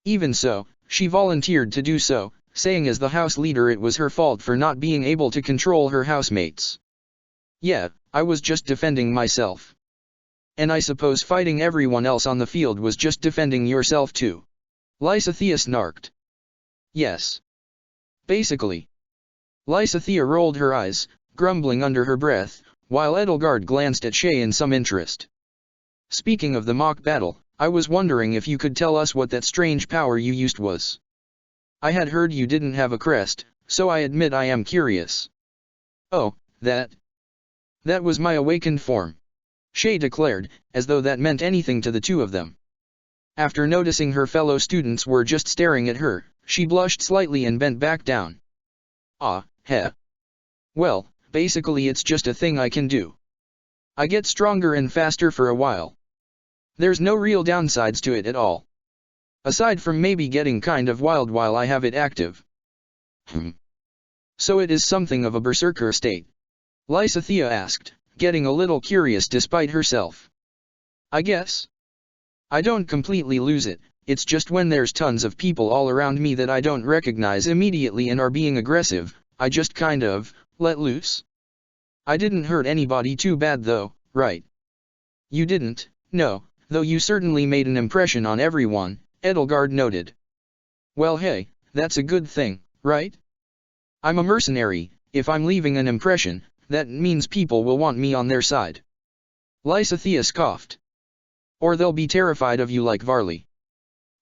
Even so, she volunteered to do so, saying as the house leader it was her fault for not being able to control her housemates. Yeah, I was just defending myself. And I suppose fighting everyone else on the field was just defending yourself too. Lysithea snarked. Yes. Basically. Lysithea rolled her eyes, grumbling under her breath, while Edelgard glanced at Shay in some interest. Speaking of the mock battle, I was wondering if you could tell us what that strange power you used was. I had heard you didn't have a crest, so I admit I am curious. Oh, that was my awakened form, Shay declared, as though that meant anything to the two of them. After noticing her fellow students were just staring at her, she blushed slightly and bent back down. Ah, heh. Well, basically it's just a thing I can do. I get stronger and faster for a while. There's no real downsides to it at all. Aside from maybe getting kind of wild while I have it active. So it is something of a berserker state? Lysithea asked, getting a little curious despite herself. I guess. I don't completely lose it, it's just when there's tons of people all around me that I don't recognize immediately and are being aggressive, I just kind of let loose. I didn't hurt anybody too bad though, right? You didn't, no, though you certainly made an impression on everyone, Edelgard noted. Well hey, that's a good thing, right? I'm a mercenary, if I'm leaving an impression, that means people will want me on their side. Lysithea scoffed. Or they'll be terrified of you like Varley.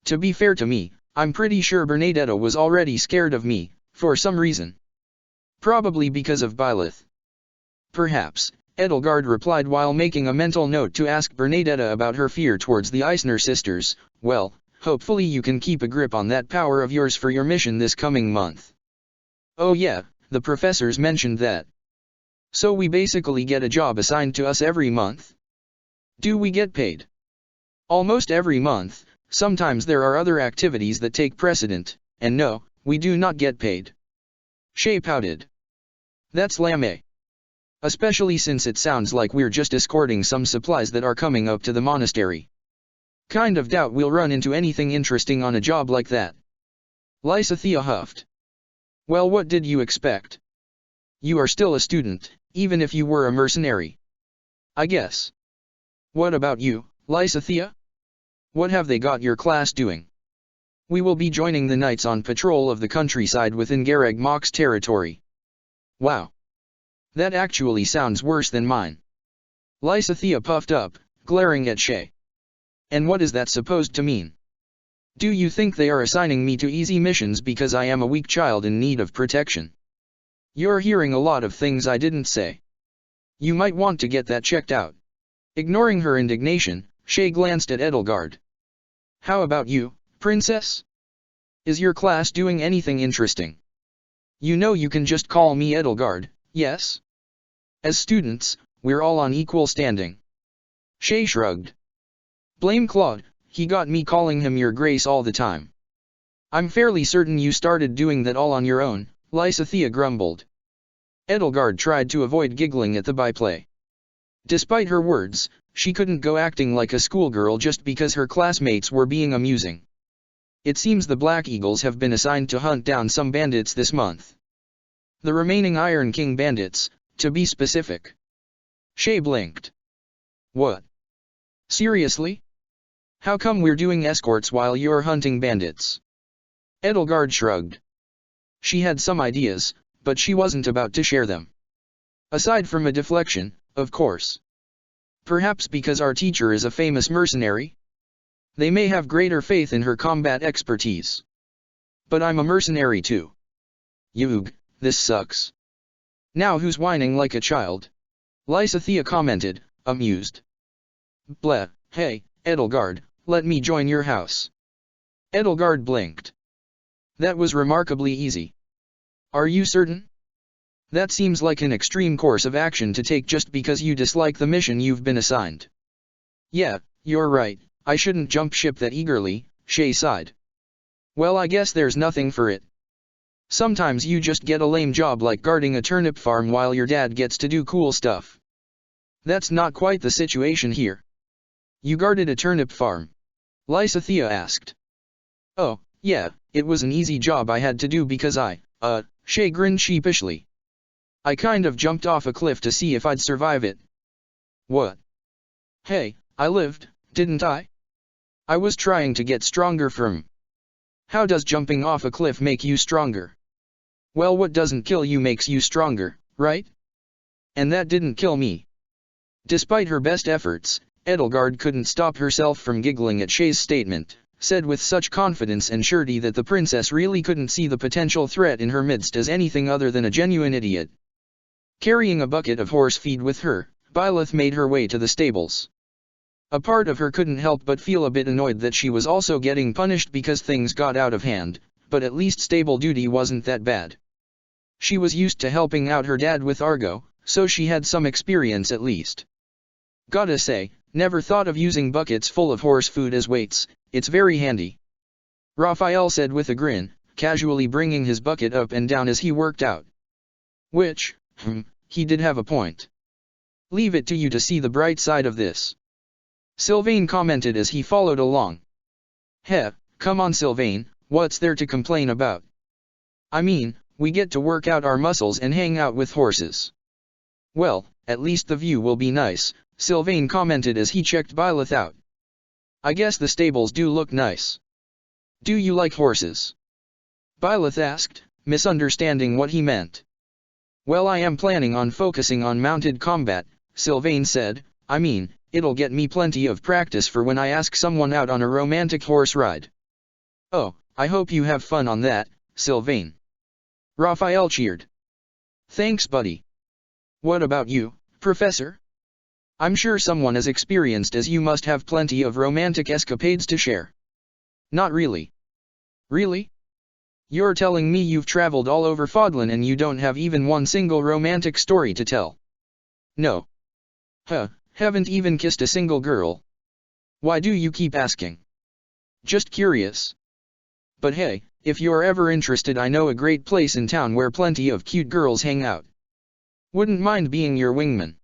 To be fair to me, I'm pretty sure Bernadetta was already scared of me, for some reason. Probably because of Byleth. Perhaps, Edelgard replied while making a mental note to ask Bernadetta about her fear towards the Eisner sisters. Well, hopefully you can keep a grip on that power of yours for your mission this coming month. Oh yeah, the professors mentioned that. So we basically get a job assigned to us every month? Do we get paid? Almost every month. Sometimes there are other activities that take precedent, and no, we do not get paid. Shay pouted. That's lame. Especially since it sounds like we're just escorting some supplies that are coming up to the monastery. Kind of doubt we'll run into anything interesting on a job like that. Lysithea huffed. Well, what did you expect? You are still a student, even if you were a mercenary. I guess. What about you, Lysithea? What have they got your class doing? We will be joining the knights on patrol of the countryside within Gareg Mach's territory. Wow. That actually sounds worse than mine. Lysithea puffed up, glaring at Shay. And what is that supposed to mean? Do you think they are assigning me to easy missions because I am a weak child in need of protection? You're hearing a lot of things I didn't say. You might want to get that checked out. Ignoring her indignation, Shay glanced at Edelgard. How about you, princess? Is your class doing anything interesting? You know you can just call me Edelgard, yes? As students, we're all on equal standing. Shay shrugged. Blame Claude, he got me calling him your grace all the time. I'm fairly certain you started doing that all on your own, Lysithea grumbled. Edelgard tried to avoid giggling at the byplay. Despite her words, she couldn't go acting like a schoolgirl just because her classmates were being amusing. It seems the Black Eagles have been assigned to hunt down some bandits this month. The remaining Iron King bandits, to be specific. Shay blinked. What? Seriously? How come we're doing escorts while you're hunting bandits? Edelgard shrugged. She had some ideas, but she wasn't about to share them. Aside from a deflection, of course. Perhaps because our teacher is a famous mercenary? They may have greater faith in her combat expertise. But I'm a mercenary too. Yug, this sucks. Now who's whining like a child? Lysithea commented, amused. Bleh, hey, Edelgard, let me join your house. Edelgard blinked. That was remarkably easy. Are you certain? That seems like an extreme course of action to take just because you dislike the mission you've been assigned. Yeah, you're right, I shouldn't jump ship that eagerly, Shay sighed. Well, I guess there's nothing for it. Sometimes you just get a lame job like guarding a turnip farm while your dad gets to do cool stuff. That's not quite the situation here. You guarded a turnip farm? Lysithea asked. Oh, yeah, it was an easy job I had to do because Shay grinned sheepishly. I kind of jumped off a cliff to see if I'd survive it. What? Hey, I lived, didn't I? I was trying to get stronger from. How does jumping off a cliff make you stronger? Well, what doesn't kill you makes you stronger, right? And that didn't kill me. Despite her best efforts, Edelgard couldn't stop herself from giggling at Shay's statement, said with such confidence and surety that the princess really couldn't see the potential threat in her midst as anything other than a genuine idiot. Carrying a bucket of horse feed with her, Byleth made her way to the stables. A part of her couldn't help but feel a bit annoyed that she was also getting punished because things got out of hand, but at least stable duty wasn't that bad. She was used to helping out her dad with Argo, so she had some experience at least. Gotta say, never thought of using buckets full of horse food as weights, it's very handy. Raphael said with a grin, casually bringing his bucket up and down as he worked out. Which, he did have a point. Leave it to you to see the bright side of this. Sylvain commented as he followed along. Heh, come on Sylvain, what's there to complain about? I mean, we get to work out our muscles and hang out with horses. Well, at least the view will be nice, Sylvain commented as he checked Byleth out. I guess the stables do look nice. Do you like horses? Byleth asked, misunderstanding what he meant. Well, I am planning on focusing on mounted combat, Sylvain said. I mean, it'll get me plenty of practice for when I ask someone out on a romantic horse ride. Oh, I hope you have fun on that, Sylvain. Raphael cheered. Thanks, buddy. What about you, Professor? I'm sure someone as experienced as you must have plenty of romantic escapades to share. Not really. Really? You're telling me you've traveled all over Fodlan and you don't have even one single romantic story to tell? No. Haven't even kissed a single girl. Why do you keep asking? Just curious. But hey, if you're ever interested, I know a great place in town where plenty of cute girls hang out. Wouldn't mind being your wingman.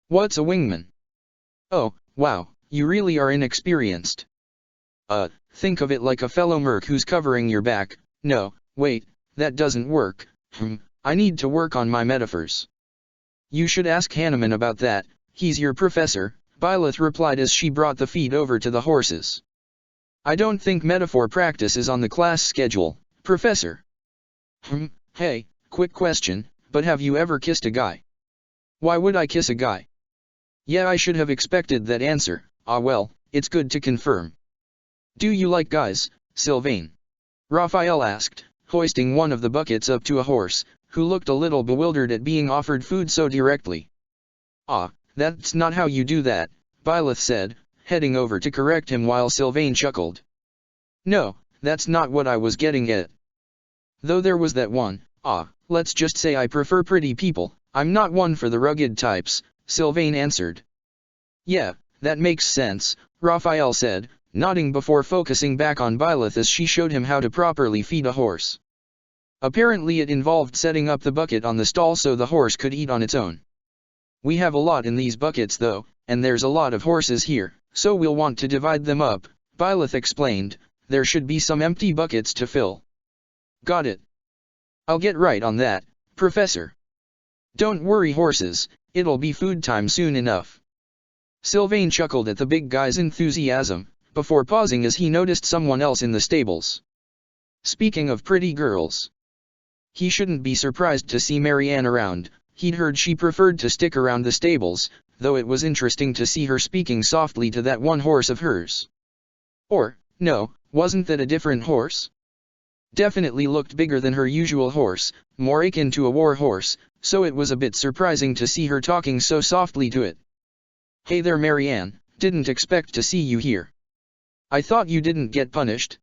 What's a wingman? Oh, wow, you really are inexperienced. Think of it like a fellow merc who's covering your back. No, wait, that doesn't work. I need to work on my metaphors. You should ask Hanneman about that, he's your professor, Byleth replied as she brought the feed over to the horses. I don't think metaphor practice is on the class schedule, Professor. Hey, quick question, but have you ever kissed a guy? Why would I kiss a guy? Yeah, I should have expected that answer. Well, it's good to confirm. Do you like guys, Sylvain? Raphael asked, hoisting one of the buckets up to a horse, who looked a little bewildered at being offered food so directly. That's not how you do that, Byleth said, heading over to correct him while Sylvain chuckled. No, that's not what I was getting at. Though there was that one, let's just say I prefer pretty people, I'm not one for the rugged types, Sylvain answered. Yeah, that makes sense, Raphael said, nodding before focusing back on Byleth as she showed him how to properly feed a horse. Apparently it involved setting up the bucket on the stall so the horse could eat on its own. We have a lot in these buckets though, and there's a lot of horses here, so we'll want to divide them up, Byleth explained. There should be some empty buckets to fill. Got it. I'll get right on that, Professor. Don't worry horses, it'll be food time soon enough. Sylvain chuckled at the big guy's enthusiasm, before pausing as he noticed someone else in the stables. Speaking of pretty girls. He shouldn't be surprised to see Marianne around. He'd heard she preferred to stick around the stables, though it was interesting to see her speaking softly to that one horse of hers. Or, no, wasn't that a different horse? Definitely looked bigger than her usual horse, more akin to a war horse, so it was a bit surprising to see her talking so softly to it. Hey there Marianne, didn't expect to see you here. I thought you didn't get punished?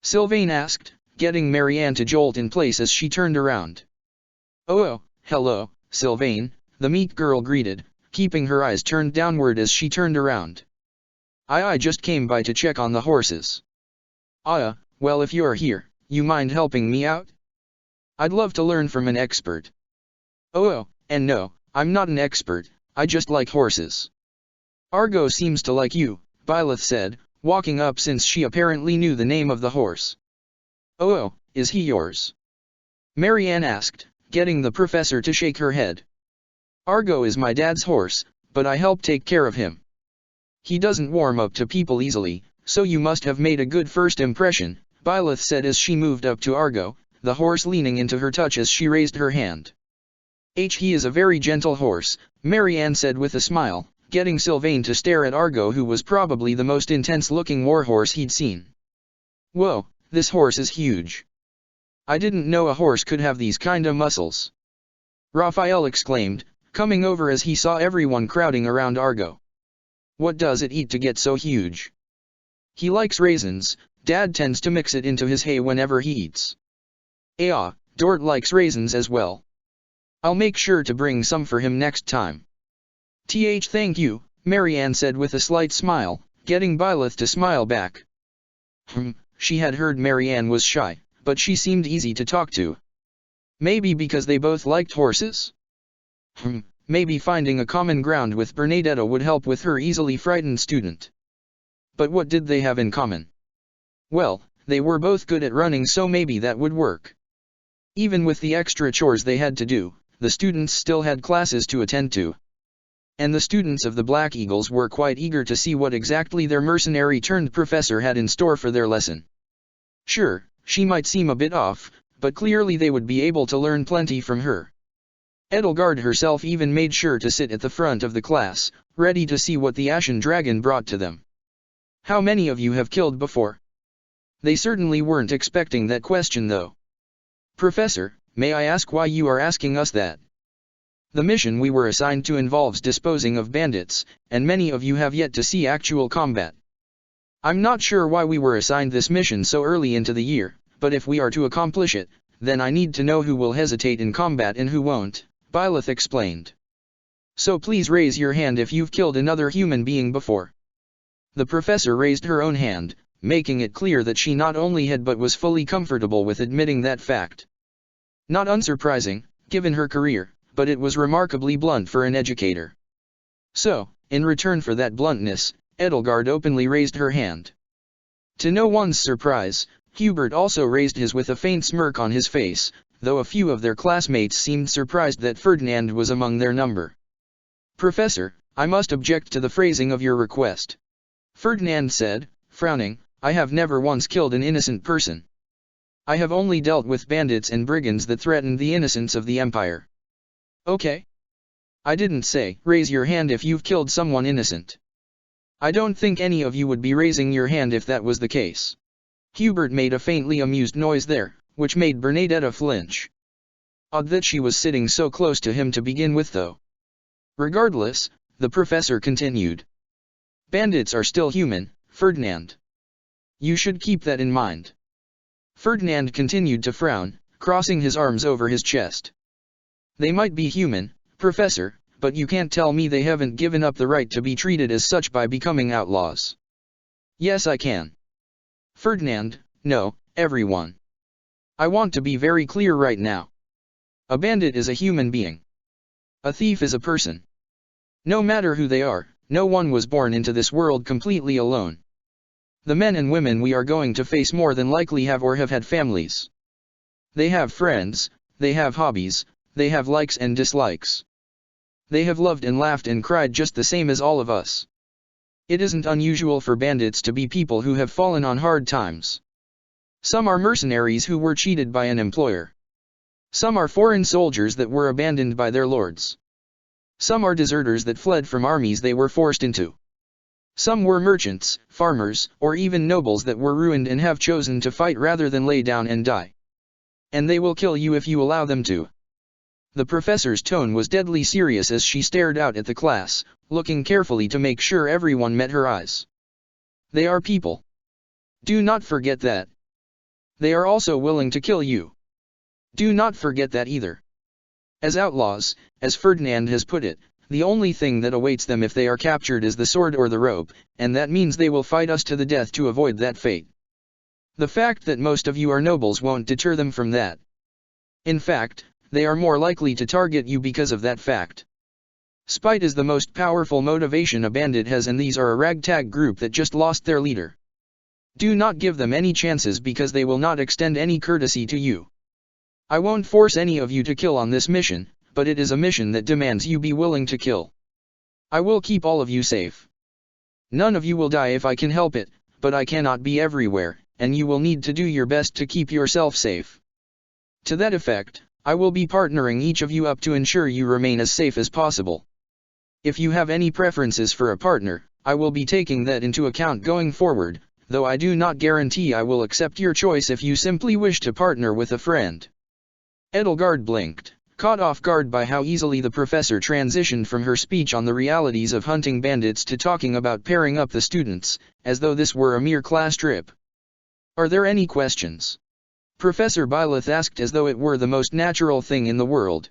Sylvain asked, getting Marianne to jolt in place as she turned around. Oh, hello, Sylvain, the meek girl greeted, keeping her eyes turned downward as she turned around. I just came by to check on the horses. Well if you're here, you mind helping me out? I'd love to learn from an expert. Oh, and no, I'm not an expert, I just like horses. Argo seems to like you, Byleth said, walking up since she apparently knew the name of the horse. Oh, is he yours? Marianne asked, getting the professor to shake her head. Argo is my dad's horse, but I help take care of him. He doesn't warm up to people easily, so you must have made a good first impression, Byleth said as she moved up to Argo, the horse leaning into her touch as she raised her hand. He is a very gentle horse, Marianne said with a smile, getting Sylvain to stare at Argo, who was probably the most intense-looking warhorse he'd seen. Whoa, this horse is huge. I didn't know a horse could have these kinda muscles. Raphael exclaimed, coming over as he saw everyone crowding around Argo. What does it eat to get so huge? He likes raisins. Dad tends to mix it into his hay whenever he eats. Dort likes raisins as well. I'll make sure to bring some for him next time. Thank you, Marianne said with a slight smile, getting Byleth to smile back. She had heard Marianne was shy, but she seemed easy to talk to. Maybe because they both liked horses? Maybe finding a common ground with Bernadetta would help with her easily frightened student. But what did they have in common? Well, they were both good at running, so maybe that would work. Even with the extra chores they had to do, the students still had classes to attend to. And the students of the Black Eagles were quite eager to see what exactly their mercenary-turned-professor had in store for their lesson. Sure, she might seem a bit off, but clearly they would be able to learn plenty from her. Edelgard herself even made sure to sit at the front of the class, ready to see what the Ashen Dragon brought to them. How many of you have killed before? They certainly weren't expecting that question though. Professor, may I ask why you are asking us that? The mission we were assigned to involves disposing of bandits, and many of you have yet to see actual combat. I'm not sure why we were assigned this mission so early into the year, but if we are to accomplish it, then I need to know who will hesitate in combat and who won't, Byleth explained. So please raise your hand if you've killed another human being before. The professor raised her own hand, making it clear that she not only had but was fully comfortable with admitting that fact. Not unsurprising, given her career, but it was remarkably blunt for an educator. So, in return for that bluntness, Edelgard openly raised her hand. To no one's surprise, Hubert also raised his with a faint smirk on his face, though a few of their classmates seemed surprised that Ferdinand was among their number. Professor, I must object to the phrasing of your request. Ferdinand said, frowning, I have never once killed an innocent person. I have only dealt with bandits and brigands that threatened the innocence of the Empire. Okay. I didn't say, raise your hand if you've killed someone innocent. I don't think any of you would be raising your hand if that was the case. Hubert made a faintly amused noise there, which made Bernadetta flinch. Odd that she was sitting so close to him to begin with though. Regardless, the professor continued. Bandits are still human, Ferdinand. You should keep that in mind. Ferdinand continued to frown, crossing his arms over his chest. They might be human, Professor, but you can't tell me they haven't given up the right to be treated as such by becoming outlaws. Yes, I can. Ferdinand, no, everyone. I want to be very clear right now. A bandit is a human being. A thief is a person. No matter who they are, no one was born into this world completely alone. The men and women we are going to face more than likely have or have had families. They have friends, they have hobbies, they have likes and dislikes. They have loved and laughed and cried just the same as all of us. It isn't unusual for bandits to be people who have fallen on hard times. Some are mercenaries who were cheated by an employer. Some are foreign soldiers that were abandoned by their lords. Some are deserters that fled from armies they were forced into. Some were merchants, farmers, or even nobles that were ruined and have chosen to fight rather than lay down and die. And they will kill you if you allow them to. The professor's tone was deadly serious as she stared out at the class, looking carefully to make sure everyone met her eyes. They are people. Do not forget that. They are also willing to kill you. Do not forget that either. As outlaws, as Ferdinand has put it, the only thing that awaits them if they are captured is the sword or the rope, and that means they will fight us to the death to avoid that fate. The fact that most of you are nobles won't deter them from that. In fact, they are more likely to target you because of that fact. Spite is the most powerful motivation a bandit has, and these are a ragtag group that just lost their leader. Do not give them any chances because they will not extend any courtesy to you. I won't force any of you to kill on this mission, but it is a mission that demands you be willing to kill. I will keep all of you safe. None of you will die if I can help it, but I cannot be everywhere, and you will need to do your best to keep yourself safe. To that effect, I will be partnering each of you up to ensure you remain as safe as possible. If you have any preferences for a partner, I will be taking that into account going forward, though I do not guarantee I will accept your choice if you simply wish to partner with a friend. Edelgard blinked, caught off guard by how easily the professor transitioned from her speech on the realities of hunting bandits to talking about pairing up the students, as though this were a mere class trip. Are there any questions? Professor Byleth asked as though it were the most natural thing in the world.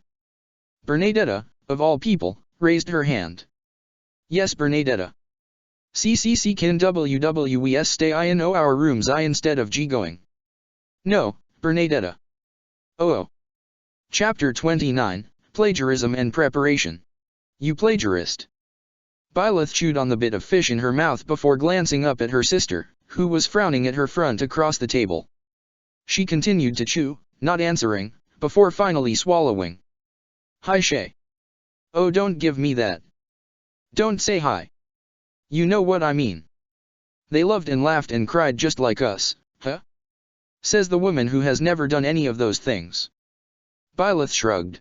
Bernadetta, of all people, raised her hand. Yes, Bernadetta. CCC can WWES stay I in our rooms I instead of G going. No, Bernadetta. Oh. Chapter 29, Plagiarism and Preparation. You plagiarist. Byleth chewed on the bit of fish in her mouth before glancing up at her sister, who was frowning at her front across the table. She continued to chew, not answering, before finally swallowing. Hi Shay. Oh, don't give me that. Don't say hi. You know what I mean. They loved and laughed and cried just like us, huh? Says the woman who has never done any of those things. Byleth shrugged.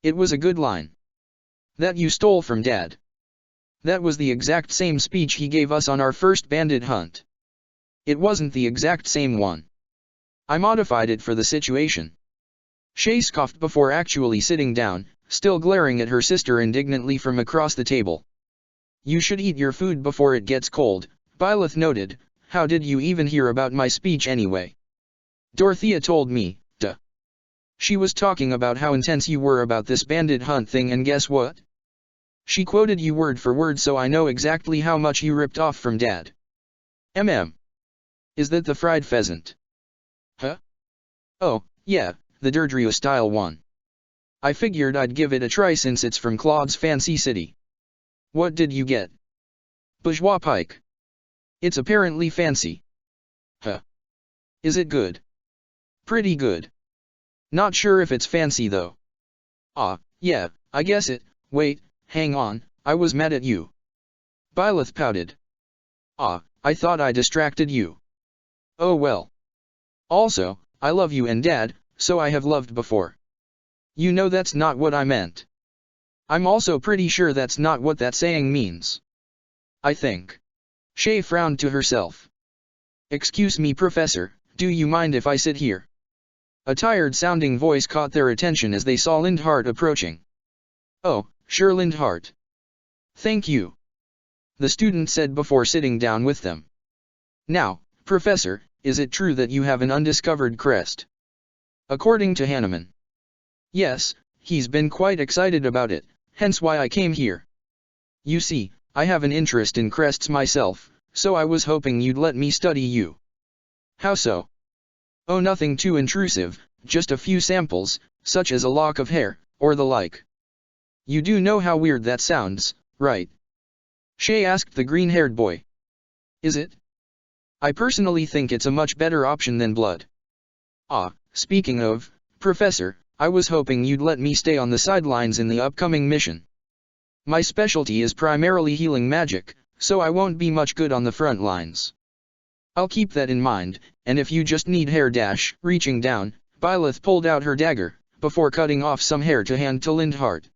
It was a good line. That you stole from Dad. That was the exact same speech he gave us on our first bandit hunt. It wasn't the exact same one. I modified it for the situation. Shay scoffed before actually sitting down, still glaring at her sister indignantly from across the table. You should eat your food before it gets cold, Byleth noted. How did you even hear about my speech anyway? Dorothea told me, duh. She was talking about how intense you were about this bandit hunt thing, and guess what? She quoted you word for word, so I know exactly how much you ripped off from Dad. Is that the fried pheasant? Huh? Oh, yeah, the Deirdre style one. I figured I'd give it a try since it's from Claude's Fancy City. What did you get? Bourgeois pike. It's apparently fancy. Huh. Is it good? Pretty good. Not sure if it's fancy though. Ah, yeah, I guess it. Wait, hang on, I was mad at you. Byleth pouted. Ah, I thought I distracted you. Oh well. Also, I love you and Dad, so I have loved before. You know that's not what I meant. I'm also pretty sure that's not what that saying means. I think. Shay frowned to herself. Excuse me, Professor, do you mind if I sit here? A tired-sounding voice caught their attention as they saw Lindhart approaching. Oh, sure, Lindhart. Thank you. The student said before sitting down with them. Now, Professor, is it true that you have an undiscovered crest? According to Hanneman. Yes, he's been quite excited about it, hence why I came here. You see, I have an interest in crests myself, so I was hoping you'd let me study you. How so? Oh, nothing too intrusive, just a few samples, such as a lock of hair, or the like. You do know how weird that sounds, right? Shay asked the green-haired boy. Is it? I personally think it's a much better option than blood. Ah, speaking of, Professor, I was hoping you'd let me stay on the sidelines in the upcoming mission. My specialty is primarily healing magic, so I won't be much good on the front lines. I'll keep that in mind, and if you just need hair dash, reaching down, Byleth pulled out her dagger, before cutting off some hair to hand to Lindhart.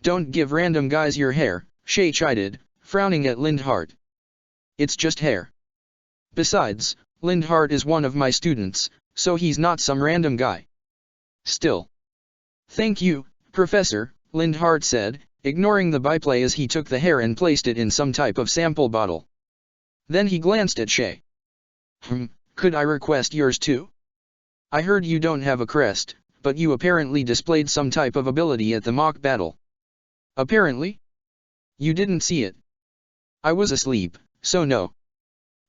Don't give random guys your hair, Shay chided, frowning at Lindhart. It's just hair. Besides, Lindhart is one of my students, so he's not some random guy. Still. Thank you, Professor, Lindhart said, ignoring the byplay as he took the hair and placed it in some type of sample bottle. Then he glanced at Shay. Could I request yours too? I heard you don't have a crest, but you apparently displayed some type of ability at the mock battle. Apparently? You didn't see it. I was asleep, so no.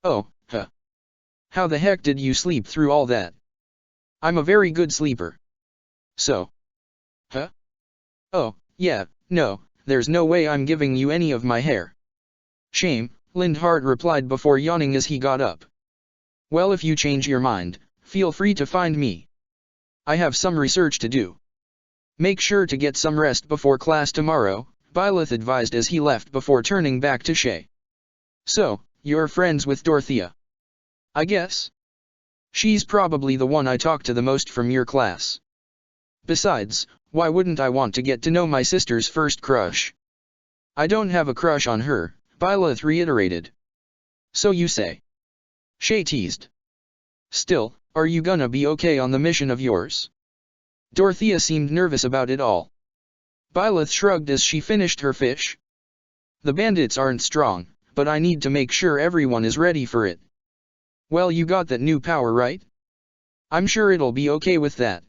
Oh, huh. How the heck did you sleep through all that? I'm a very good sleeper. So? Huh? Oh, yeah, no, there's no way I'm giving you any of my hair. Shame, Lindhart replied before yawning as he got up. Well, if you change your mind, feel free to find me. I have some research to do. Make sure to get some rest before class tomorrow, Byleth advised as he left before turning back to Shay. So, you're friends with Dorothea? I guess. She's probably the one I talk to the most from your class. Besides, why wouldn't I want to get to know my sister's first crush? I don't have a crush on her, Byleth reiterated. So you say. Shay teased. Still, are you gonna be okay on the mission of yours? Dorothea seemed nervous about it all. Byleth shrugged as she finished her fish. The bandits aren't strong, but I need to make sure everyone is ready for it. Well, you got that new power, right? I'm sure it'll be okay with that.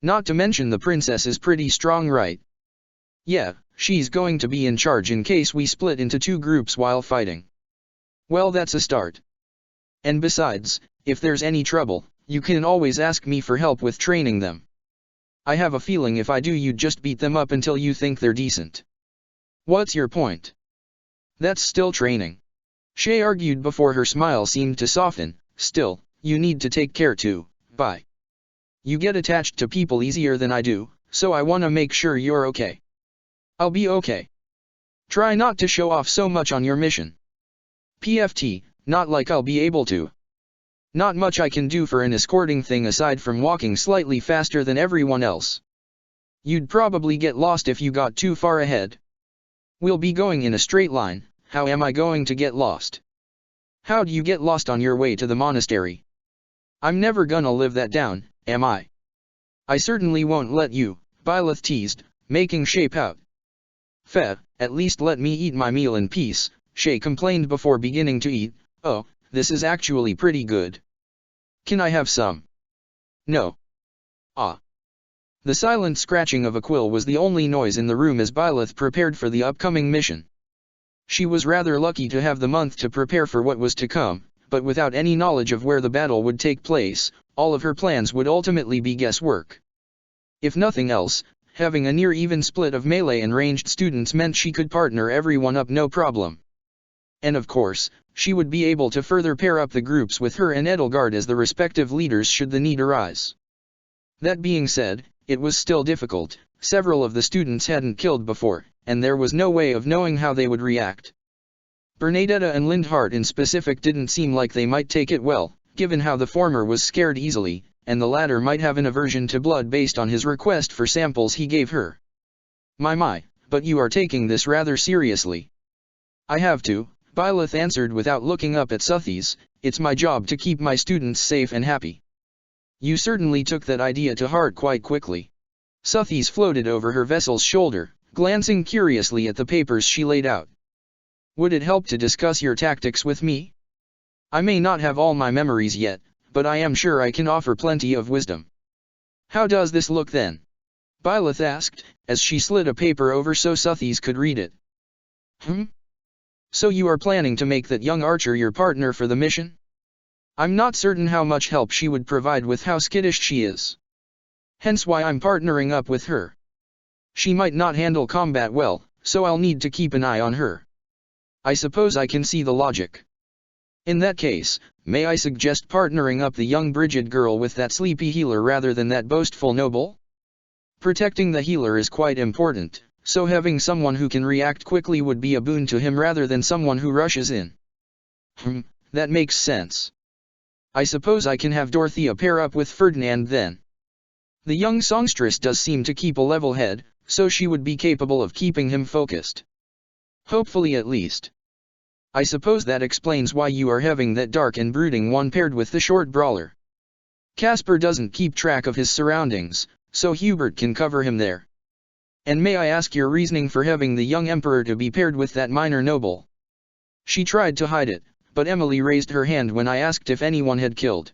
Not to mention the princess is pretty strong, right? Yeah, she's going to be in charge in case we split into two groups while fighting. Well, that's a start. And besides, if there's any trouble, you can always ask me for help with training them. I have a feeling if I do, you'd just beat them up until you think they're decent. What's your point? That's still training. Shay argued before her smile seemed to soften. Still, you need to take care too. Bye. You get attached to people easier than I do, so I wanna make sure you're okay. I'll be okay. Try not to show off so much on your mission. PFT, not like I'll be able to. Not much I can do for an escorting thing aside from walking slightly faster than everyone else. You'd probably get lost if you got too far ahead. We'll be going in a straight line, how am I going to get lost? How'd you get lost on your way to the monastery? I'm never gonna live that down, am I? I certainly won't let you, Byleth teased, making Shay pout. Feh, at least let me eat my meal in peace, Shay complained before beginning to eat. Oh, this is actually pretty good. Can I have some? No. Ah. The silent scratching of a quill was the only noise in the room as Byleth prepared for the upcoming mission. She was rather lucky to have the month to prepare for what was to come, but without any knowledge of where the battle would take place, all of her plans would ultimately be guesswork. If nothing else, having a near-even split of melee and ranged students meant she could partner everyone up no problem. And of course, she would be able to further pair up the groups with her and Edelgard as the respective leaders should the need arise. That being said, it was still difficult. Several of the students hadn't killed before, and there was no way of knowing how they would react. Bernadetta and Lindhart in specific didn't seem like they might take it well, given how the former was scared easily, and the latter might have an aversion to blood based on his request for samples he gave her. My, but you are taking this rather seriously. I have to, Byleth answered without looking up at Suthies. It's my job to keep my students safe and happy. You certainly took that idea to heart quite quickly. Suthies floated over her vessel's shoulder, glancing curiously at the papers she laid out. Would it help to discuss your tactics with me? I may not have all my memories yet, but I am sure I can offer plenty of wisdom. How does this look then? Byleth asked, as she slid a paper over so Suthies could read it. So you are planning to make that young archer your partner for the mission? I'm not certain how much help she would provide with how skittish she is. Hence why I'm partnering up with her. She might not handle combat well, so I'll need to keep an eye on her. I suppose I can see the logic. In that case, may I suggest partnering up the young Brigid girl with that sleepy healer rather than that boastful noble? Protecting the healer is quite important, so having someone who can react quickly would be a boon to him rather than someone who rushes in. That makes sense. I suppose I can have Dorothea pair up with Ferdinand then. The young songstress does seem to keep a level head, so she would be capable of keeping him focused. Hopefully at least. I suppose that explains why you are having that dark and brooding one paired with the short brawler. Caspar doesn't keep track of his surroundings, so Hubert can cover him there. And may I ask your reasoning for having the young emperor to be paired with that minor noble? She tried to hide it, but Emily raised her hand when I asked if anyone had killed.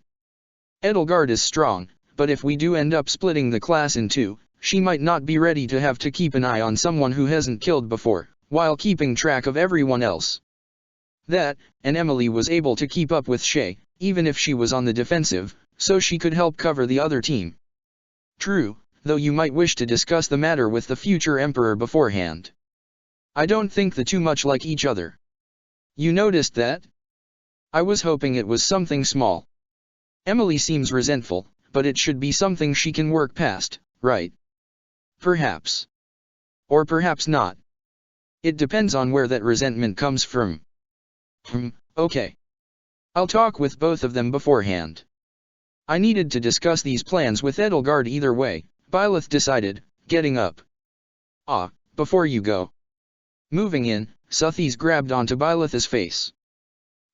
Edelgard is strong, but if we do end up splitting the class in two, she might not be ready to have to keep an eye on someone who hasn't killed before, while keeping track of everyone else. That, and Emily was able to keep up with Shay, even if she was on the defensive, so she could help cover the other team. True, though you might wish to discuss the matter with the future emperor beforehand. I don't think the two much like each other. You noticed that? I was hoping it was something small. Emily seems resentful, but it should be something she can work past, right? Perhaps. Or perhaps not. It depends on where that resentment comes from. Okay. I'll talk with both of them beforehand. I needed to discuss these plans with Edelgard either way, Byleth decided, getting up. Before you go. Moving in, Suthies grabbed onto Byleth's face.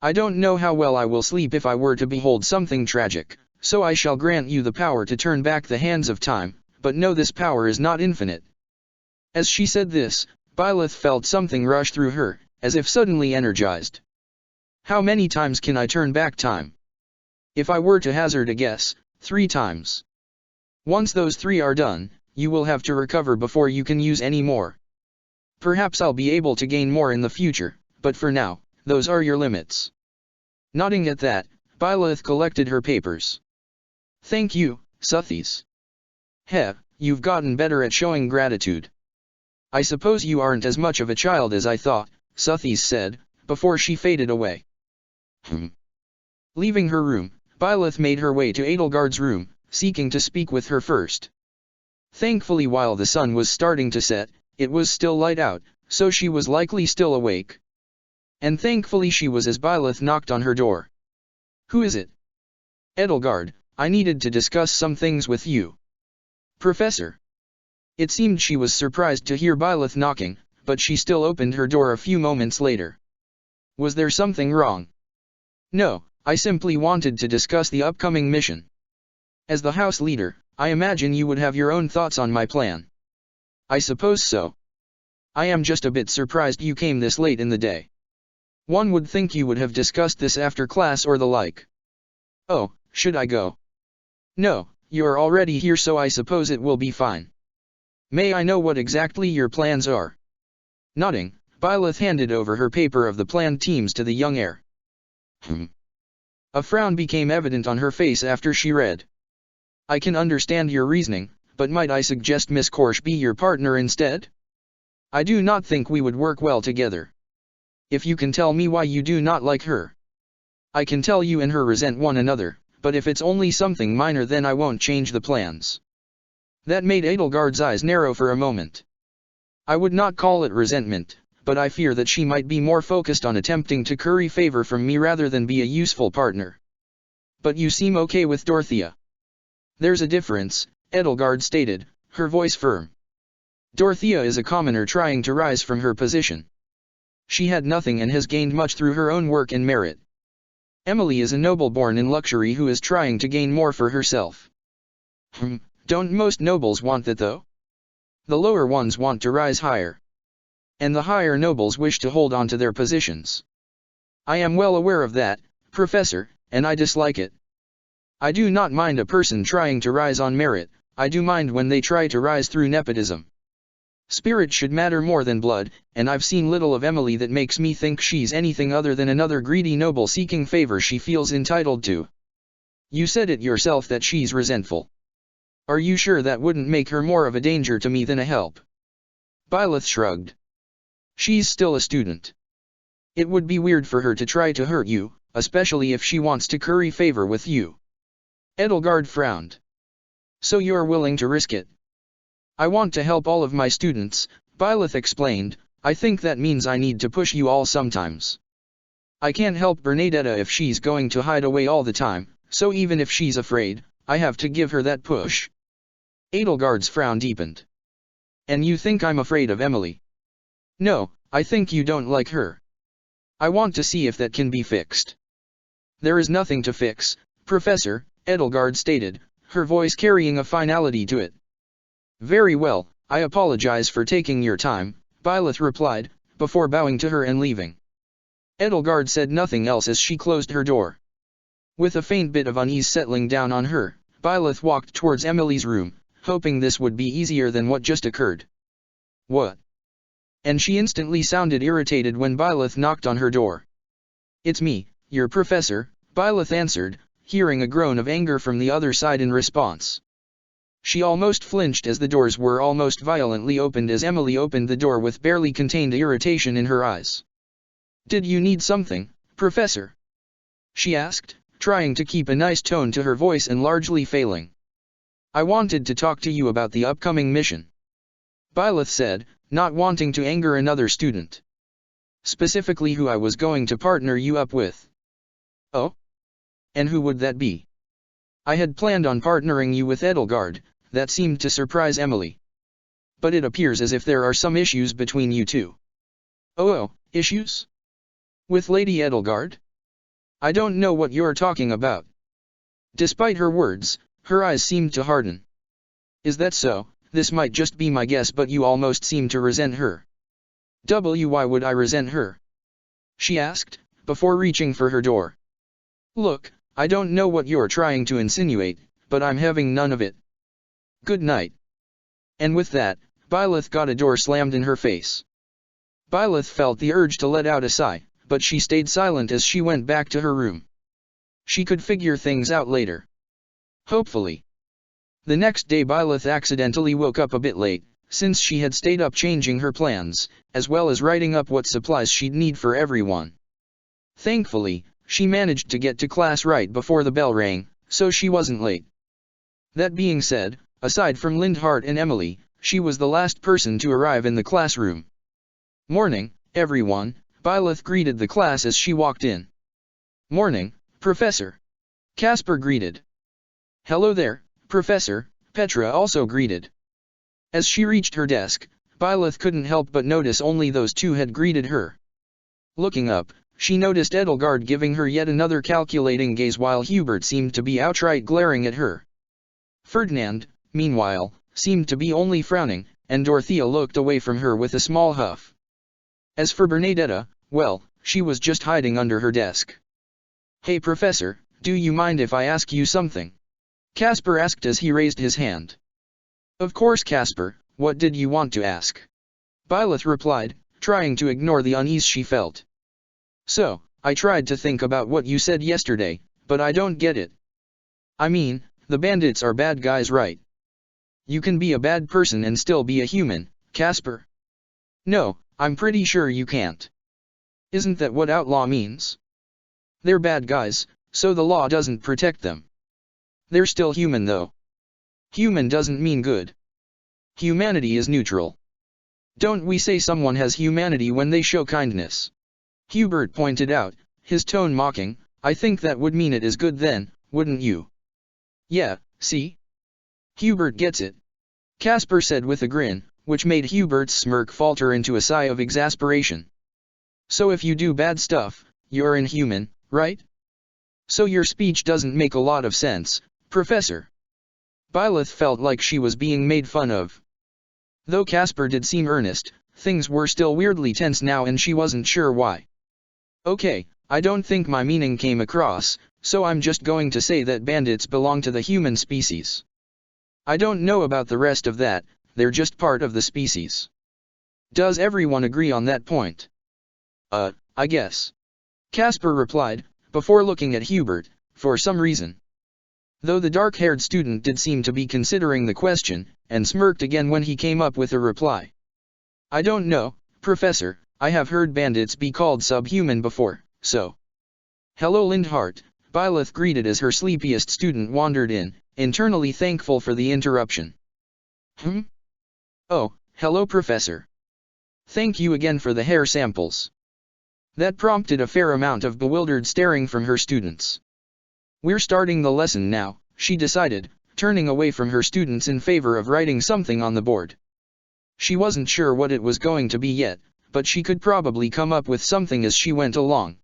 I don't know how well I will sleep if I were to behold something tragic, so I shall grant you the power to turn back the hands of time, but know this power is not infinite. As she said this, Byleth felt something rush through her, as if suddenly energized. How many times can I turn back time? If I were to hazard a guess, 3 times. Once those 3 are done, you will have to recover before you can use any more. Perhaps I'll be able to gain more in the future, but for now, those are your limits. Nodding at that, Byleth collected her papers. Thank you, Suthies. Heh, you've gotten better at showing gratitude. I suppose you aren't as much of a child as I thought, Suthies said, before she faded away. Leaving her room, Byleth made her way to Edelgard's room, seeking to speak with her first. Thankfully, while the sun was starting to set, it was still light out, so she was likely still awake. And thankfully she was as Byleth knocked on her door. Who is it? Edelgard, I needed to discuss some things with you. Professor. It seemed she was surprised to hear Byleth knocking, but she still opened her door a few moments later. Was there something wrong? No, I simply wanted to discuss the upcoming mission. As the house leader, I imagine you would have your own thoughts on my plan. I suppose so. I am just a bit surprised you came this late in the day. One would think you would have discussed this after class or the like. Oh, should I go? No, you're already here, so I suppose it will be fine. May I know what exactly your plans are? Nodding, Byleth handed over her paper of the planned teams to the young heir. A frown became evident on her face after she read. I can understand your reasoning, but might I suggest Miss Korsh be your partner instead? I do not think we would work well together. If you can tell me why you do not like her. I can tell you and her resent one another, but if it's only something minor then I won't change the plans. That made Edelgard's eyes narrow for a moment. I would not call it resentment, but I fear that she might be more focused on attempting to curry favor from me rather than be a useful partner. But you seem okay with Dorothea. There's a difference, Edelgard stated, her voice firm. Dorothea is a commoner trying to rise from her position. She had nothing and has gained much through her own work and merit. Emily is a noble born in luxury who is trying to gain more for herself. Don't most nobles want that though? The lower ones want to rise higher. And the higher nobles wish to hold on to their positions. I am well aware of that, Professor, and I dislike it. I do not mind a person trying to rise on merit, I do mind when they try to rise through nepotism. Spirit should matter more than blood, and I've seen little of Emily that makes me think she's anything other than another greedy noble seeking favor she feels entitled to. You said it yourself that she's resentful. Are you sure that wouldn't make her more of a danger to me than a help? Byleth shrugged. She's still a student. It would be weird for her to try to hurt you, especially if she wants to curry favor with you. Edelgard frowned. So you're willing to risk it? I want to help all of my students, Byleth explained. I think that means I need to push you all sometimes. I can't help Bernadetta if she's going to hide away all the time, so even if she's afraid, I have to give her that push. Edelgard's frown deepened. And you think I'm afraid of Emily? No, I think you don't like her. I want to see if that can be fixed. There is nothing to fix, Professor, Edelgard stated, her voice carrying a finality to it. Very well, I apologize for taking your time, Byleth replied, before bowing to her and leaving. Edelgard said nothing else as she closed her door. With a faint bit of unease settling down on her, Byleth walked towards Emily's room, hoping this would be easier than what just occurred. What? And she instantly sounded irritated when Byleth knocked on her door. It's me, your professor, Byleth answered, hearing a groan of anger from the other side in response. She almost flinched as the doors were almost violently opened as Emily opened the door with barely contained irritation in her eyes. Did you need something, Professor? She asked, trying to keep a nice tone to her voice and largely failing. I wanted to talk to you about the upcoming mission. Byleth said, not wanting to anger another student. Specifically who I was going to partner you up with. Oh? And who would that be? I had planned on partnering you with Edelgard. That seemed to surprise Emily. But it appears as if there are some issues between you two. Oh, issues? With Lady Edelgard? I don't know what you're talking about. Despite her words, her eyes seemed to harden. Is that so? This might just be my guess, but you almost seem to resent her. Why would I resent her? She asked, before reaching for her door. Look, I don't know what you're trying to insinuate, but I'm having none of it. Good night. And with that, Byleth got a door slammed in her face. Byleth felt the urge to let out a sigh, but she stayed silent as she went back to her room. She could figure things out later. Hopefully. The next day Byleth accidentally woke up a bit late, since she had stayed up changing her plans, as well as writing up what supplies she'd need for everyone. Thankfully, she managed to get to class right before the bell rang, so she wasn't late. That being said, aside from Lindhart and Emily, she was the last person to arrive in the classroom. Morning, everyone, Byleth greeted the class as she walked in. Morning, Professor. Casper greeted. Hello there, Professor, Petra also greeted. As she reached her desk, Byleth couldn't help but notice only those two had greeted her. Looking up, she noticed Edelgard giving her yet another calculating gaze while Hubert seemed to be outright glaring at her. Ferdinand, meanwhile, seemed to be only frowning, and Dorothea looked away from her with a small huff. As for Bernadetta, well, she was just hiding under her desk. Hey Professor, do you mind if I ask you something? Casper asked as he raised his hand. Of course Casper, what did you want to ask? Byleth replied, trying to ignore the unease she felt. So, I tried to think about what you said yesterday, but I don't get it. I mean, the bandits are bad guys, right? You can be a bad person and still be a human, Casper. No, I'm pretty sure you can't. Isn't that what outlaw means? They're bad guys, so the law doesn't protect them. They're still human though. Human doesn't mean good. Humanity is neutral. Don't we say someone has humanity when they show kindness? Hubert pointed out, his tone mocking. I think that would mean it is good then, wouldn't you? Yeah, see? Hubert gets it. Casper said with a grin, which made Hubert's smirk falter into a sigh of exasperation. So if you do bad stuff, you're inhuman, right? So your speech doesn't make a lot of sense, Professor. Byleth felt like she was being made fun of. Though Casper did seem earnest, things were still weirdly tense now and she wasn't sure why. Okay, I don't think my meaning came across, so I'm just going to say that bandits belong to the human species. I don't know about the rest of that, they're just part of the species. Does everyone agree on that point? I guess. Casper replied, before looking at Hubert, for some reason. Though the dark-haired student did seem to be considering the question, and smirked again when he came up with a reply. I don't know, Professor, I have heard bandits be called subhuman before, so. Hello Lindhart, Byleth greeted as her sleepiest student wandered in, internally thankful for the interruption. Oh, hello Professor. Thank you again for the hair samples. That prompted a fair amount of bewildered staring from her students. We're starting the lesson now, she decided, turning away from her students in favor of writing something on the board. She wasn't sure what it was going to be yet, but she could probably come up with something as she went along.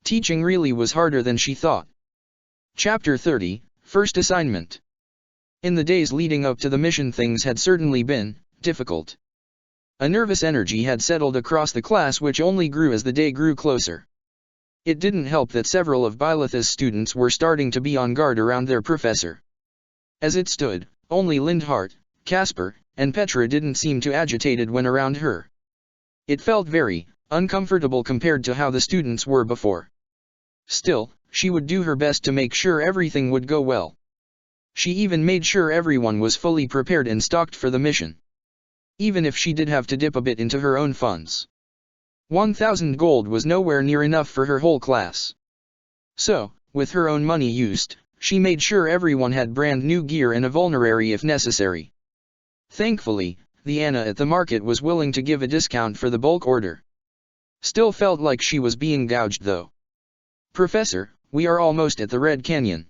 Teaching really was harder than she thought. Chapter 30, First Assignment. In the days leading up to the mission things had certainly been difficult. A nervous energy had settled across the class which only grew as the day grew closer. It didn't help that several of Byleth's students were starting to be on guard around their professor. As it stood, only Lindhart, Casper, and Petra didn't seem too agitated when around her. It felt very uncomfortable compared to how the students were before. Still, she would do her best to make sure everything would go well. She even made sure everyone was fully prepared and stocked for the mission. Even if she did have to dip a bit into her own funds. 1,000 gold was nowhere near enough for her whole class. So, with her own money used, she made sure everyone had brand new gear and a vulnerary if necessary. Thankfully, the Anna at the market was willing to give a discount for the bulk order. Still felt like she was being gouged though. Professor, we are almost at the Red Canyon.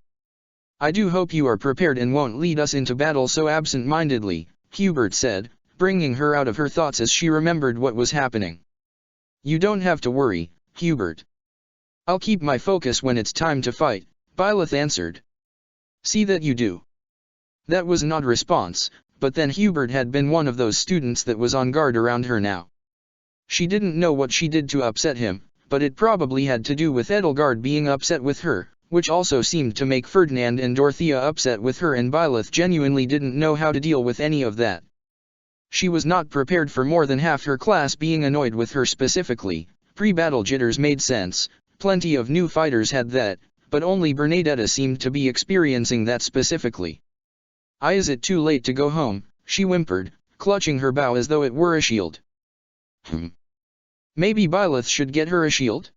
I do hope you are prepared and won't lead us into battle so absent-mindedly, Hubert said, bringing her out of her thoughts as she remembered what was happening. You don't have to worry, Hubert. I'll keep my focus when it's time to fight, Byleth answered. See that you do. That was an odd response, but then Hubert had been one of those students that was on guard around her now. She didn't know what she did to upset him, but it probably had to do with Edelgard being upset with her, which also seemed to make Ferdinand and Dorothea upset with her, and Byleth genuinely didn't know how to deal with any of that. She was not prepared for more than half her class being annoyed with her specifically. Pre-battle jitters made sense, plenty of new fighters had that, but only Bernadetta seemed to be experiencing that specifically. Is it too late to go home? She whimpered, clutching her bow as though it were a shield. Maybe Byleth should get her a shield?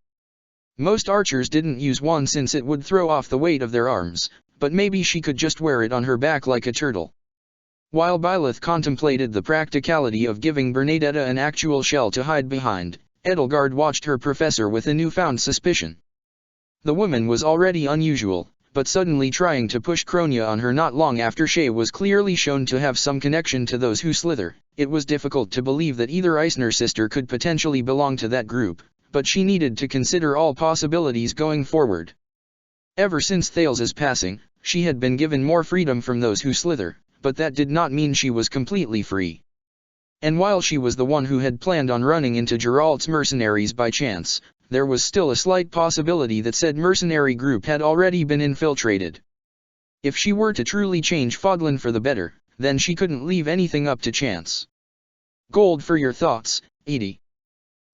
Most archers didn't use one since it would throw off the weight of their arms, but maybe she could just wear it on her back like a turtle. While Byleth contemplated the practicality of giving Bernadetta an actual shell to hide behind, Edelgard watched her professor with a newfound suspicion. The woman was already unusual, but suddenly trying to push Kronia on her not long after Shay was clearly shown to have some connection to those who slither. It was difficult to believe that either Eisner sister could potentially belong to that group, but she needed to consider all possibilities going forward. Ever since Thales's passing, she had been given more freedom from those who slither, but that did not mean she was completely free. And while she was the one who had planned on running into Geralt's mercenaries by chance, there was still a slight possibility that said mercenary group had already been infiltrated. If she were to truly change Fodlan for the better, then she couldn't leave anything up to chance. Gold for your thoughts, Edie?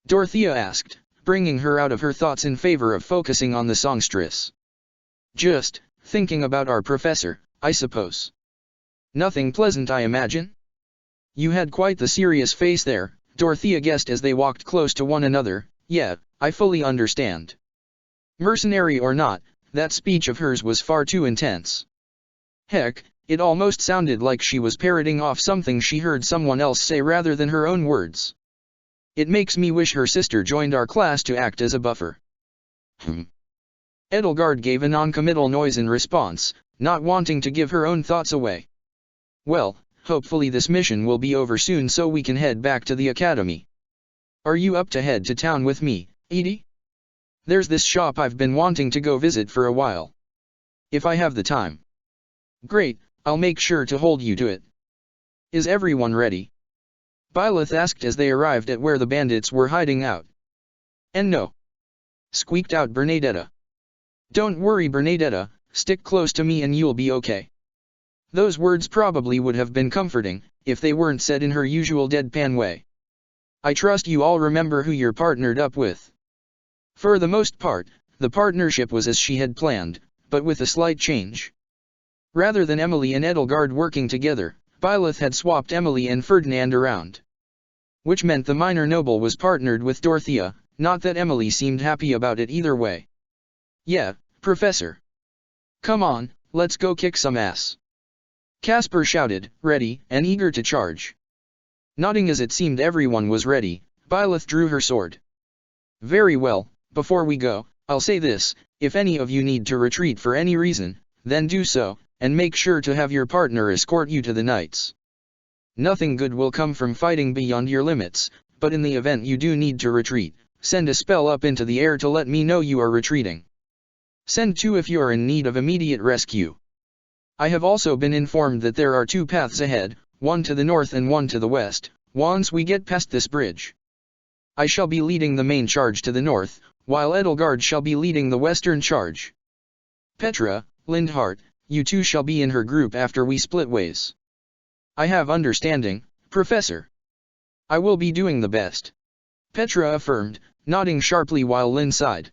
Dorothea asked, bringing her out of her thoughts in favor of focusing on the songstress. Just thinking about our professor, I suppose. Nothing pleasant, I imagine? You had quite the serious face there, Dorothea guessed as they walked close to one another. Yeah, I fully understand. Mercenary or not, that speech of hers was far too intense. Heck, it almost sounded like she was parroting off something she heard someone else say rather than her own words. It makes me wish her sister joined our class to act as a buffer. Edelgard gave a non-committal noise in response, not wanting to give her own thoughts away. Well, hopefully this mission will be over soon so we can head back to the academy. Are you up to head to town with me, Edie? There's this shop I've been wanting to go visit for a while. If I have the time. Great, I'll make sure to hold you to it. Is everyone ready? Byleth asked as they arrived at where the bandits were hiding out. And no. Squeaked out Bernadetta. Don't worry, Bernadetta, stick close to me and you'll be okay. Those words probably would have been comforting, if they weren't said in her usual deadpan way. I trust you all remember who you're partnered up with. For the most part, the partnership was as she had planned, but with a slight change. Rather than Emily and Edelgard working together, Byleth had swapped Emily and Ferdinand around. Which meant the minor noble was partnered with Dorothea, not that Emily seemed happy about it either way. Yeah, Professor. Come on, let's go kick some ass. Casper shouted, ready and eager to charge. Nodding as it seemed everyone was ready, Byleth drew her sword. Very well, before we go, I'll say this, if any of you need to retreat for any reason, then do so, and make sure to have your partner escort you to the knights. Nothing good will come from fighting beyond your limits, but in the event you do need to retreat, send a spell up into the air to let me know you are retreating. Send two if you are in need of immediate rescue. I have also been informed that there are two paths ahead, one to the north and one to the west, once we get past this bridge. I shall be leading the main charge to the north, while Edelgard shall be leading the western charge. Petra, Lindhart, you two shall be in her group after we split ways. I have understanding, Professor. I will be doing the best. Petra affirmed, nodding sharply while Lynn sighed.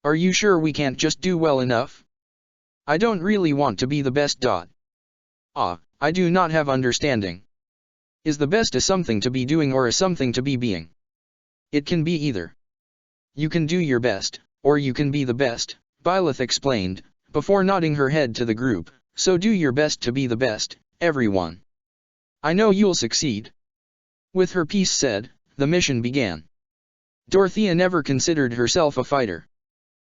Are you sure we can't just do well enough? I don't really want to be the best. I do not have understanding. Is the best a something to be doing or a something to be being? It can be either. You can do your best, or you can be the best, Byleth explained, before nodding her head to the group, so do your best to be the best, everyone. I know you'll succeed. With her piece said, the mission began. Dorothea never considered herself a fighter.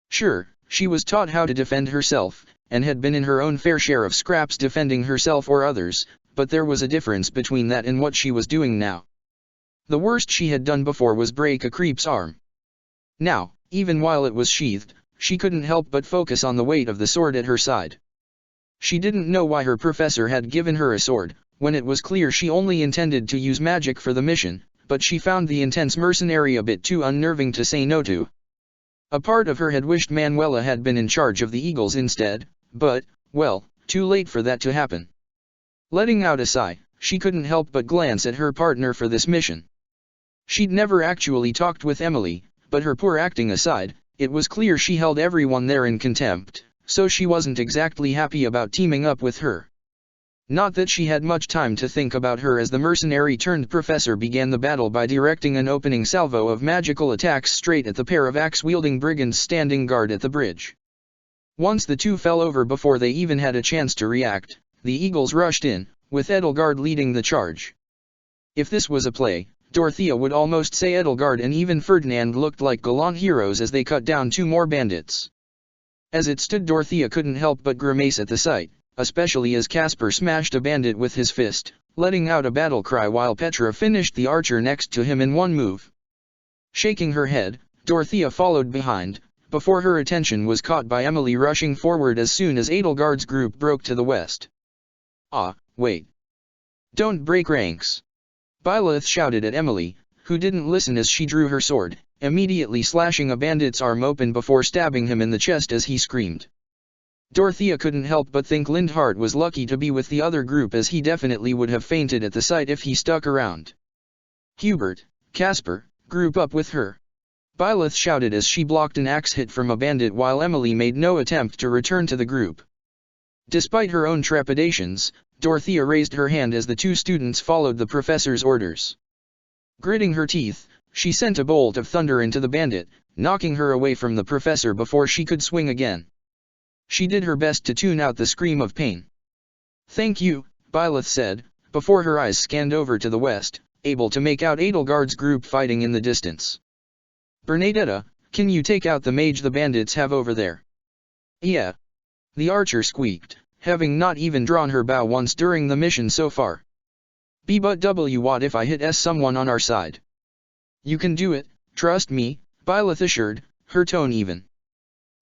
Sure, she was taught how to defend herself, and had been in her own fair share of scraps defending herself or others, but there was a difference between that and what she was doing now. The worst she had done before was break a creep's arm. Now, even while it was sheathed, she couldn't help but focus on the weight of the sword at her side. She didn't know why her professor had given her a sword, when it was clear she only intended to use magic for the mission, but she found the intense mercenary a bit too unnerving to say no to. A part of her had wished Manuela had been in charge of the Eagles instead, but, well, too late for that to happen. Letting out a sigh, she couldn't help but glance at her partner for this mission. She'd never actually talked with Emily, but her poor acting aside, it was clear she held everyone there in contempt, so she wasn't exactly happy about teaming up with her. Not that she had much time to think about her as the mercenary-turned-professor began the battle by directing an opening salvo of magical attacks straight at the pair of axe-wielding brigands standing guard at the bridge. Once the two fell over before they even had a chance to react, the Eagles rushed in, with Edelgard leading the charge. If this was a play, Dorothea would almost say Edelgard and even Ferdinand looked like gallant heroes as they cut down two more bandits. As it stood, Dorothea couldn't help but grimace at the sight, especially as Caspar smashed a bandit with his fist, letting out a battle cry while Petra finished the archer next to him in one move. Shaking her head, Dorothea followed behind, before her attention was caught by Emily rushing forward as soon as Edelgard's group broke to the west. "Ah, wait. Don't break ranks!" Byleth shouted at Emily, who didn't listen as she drew her sword, immediately slashing a bandit's arm open before stabbing him in the chest as he screamed. Dorothea couldn't help but think Lindhart was lucky to be with the other group, as he definitely would have fainted at the sight if he stuck around. "Hubert, Caspar, group up with her!" Byleth shouted as she blocked an axe hit from a bandit while Emily made no attempt to return to the group. Despite her own trepidations, Dorothea raised her hand as the two students followed the professor's orders. Gritting her teeth, she sent a bolt of thunder into the bandit, knocking her away from the professor before she could swing again. She did her best to tune out the scream of pain. "Thank you," Byleth said, before her eyes scanned over to the west, able to make out Edelgard's group fighting in the distance. "Bernadetta, can you take out the mage the bandits have over there?" "Yeah," the archer squeaked, having not even drawn her bow once during the mission so far. "But what if I hit someone on our side?" "You can do it, trust me," Byleth assured, her tone even.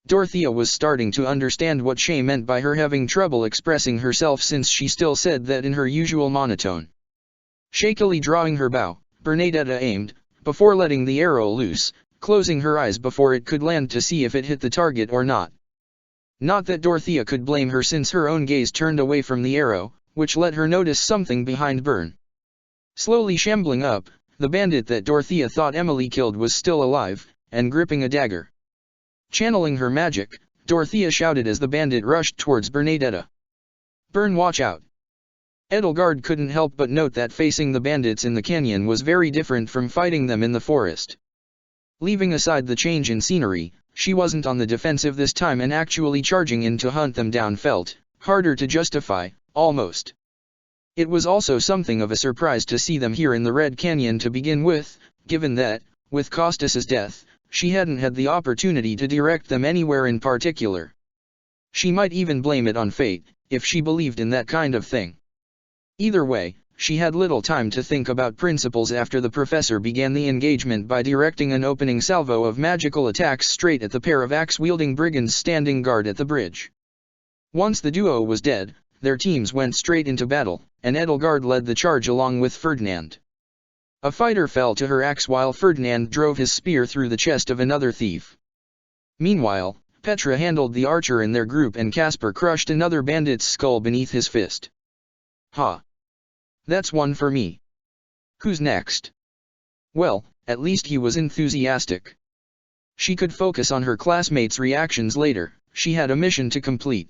Dorothea was starting to understand what Shay meant by her having trouble expressing herself, since she still said that in her usual monotone. Shakily drawing her bow, Bernadetta aimed, before letting the arrow loose, closing her eyes before it could land to see if it hit the target or not. Not that Dorothea could blame her, since her own gaze turned away from the arrow, which let her notice something behind Bern. Slowly shambling up, the bandit that Dorothea thought Emily killed was still alive, and gripping a dagger. Channeling her magic, Dorothea shouted as the bandit rushed towards Bernadetta. "Bern, watch out!" Edelgard couldn't help but note that facing the bandits in the canyon was very different from fighting them in the forest. Leaving aside the change in scenery, she wasn't on the defensive this time, and actually charging in to hunt them down felt harder to justify, almost. It was also something of a surprise to see them here in the Red Canyon to begin with, given that, with Costas's death, she hadn't had the opportunity to direct them anywhere in particular. She might even blame it on fate, if she believed in that kind of thing. Either way, she had little time to think about principles after the professor began the engagement by directing an opening salvo of magical attacks straight at the pair of axe-wielding brigands standing guard at the bridge. Once the duo was dead, their teams went straight into battle, and Edelgard led the charge along with Ferdinand. A fighter fell to her axe while Ferdinand drove his spear through the chest of another thief. Meanwhile, Petra handled the archer in their group, and Caspar crushed another bandit's skull beneath his fist. "Ha! That's one for me. Who's next?" Well, at least he was enthusiastic. She could focus on her classmates' reactions later, she had a mission to complete.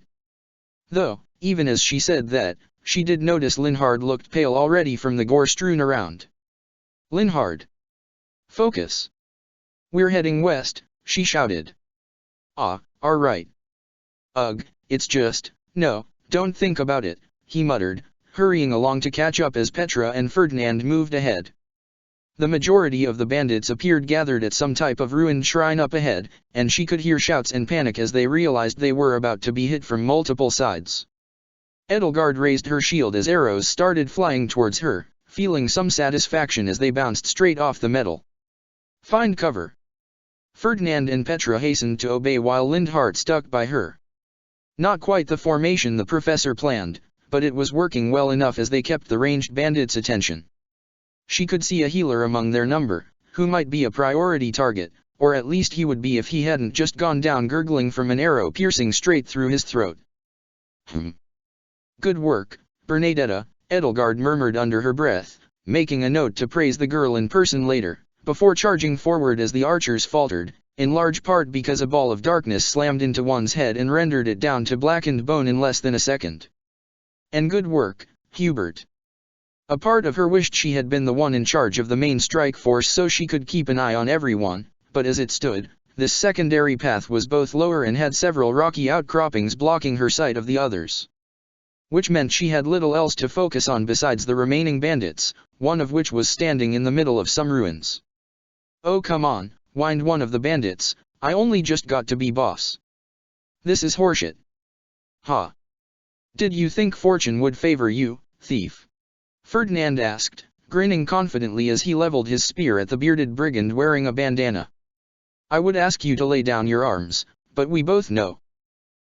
Though, even as she said that, she did notice Linhard looked pale already from the gore strewn around. "Linhard! Focus! We're heading west," she shouted. "Ah, all right. Ugh, it's just, no, don't think about it," he muttered, hurrying along to catch up as Petra and Ferdinand moved ahead. The majority of the bandits appeared gathered at some type of ruined shrine up ahead, and she could hear shouts and panic as they realized they were about to be hit from multiple sides. Edelgard raised her shield as arrows started flying towards her, feeling some satisfaction as they bounced straight off the metal. "Find cover." Ferdinand and Petra hastened to obey while Lindhart stuck by her. Not quite the formation the professor planned, but it was working well enough as they kept the ranged bandits' attention. She could see a healer among their number, who might be a priority target, or at least he would be if he hadn't just gone down gurgling from an arrow piercing straight through his throat. "Good work, Bernadetta," Edelgard murmured under her breath, making a note to praise the girl in person later, before charging forward as the archers faltered, in large part because a ball of darkness slammed into one's head and rendered it down to blackened bone in less than a second. "And good work, Hubert." A part of her wished she had been the one in charge of the main strike force so she could keep an eye on everyone, but as it stood, this secondary path was both lower and had several rocky outcroppings blocking her sight of the others. Which meant she had little else to focus on besides the remaining bandits, one of which was standing in the middle of some ruins. "Oh come on," whined one of the bandits, "I only just got to be boss." "This is horseshit." "Ha! Did you think fortune would favor you, thief?" Ferdinand asked, grinning confidently as he leveled his spear at the bearded brigand wearing a bandana. "I would ask you to lay down your arms, but we both know."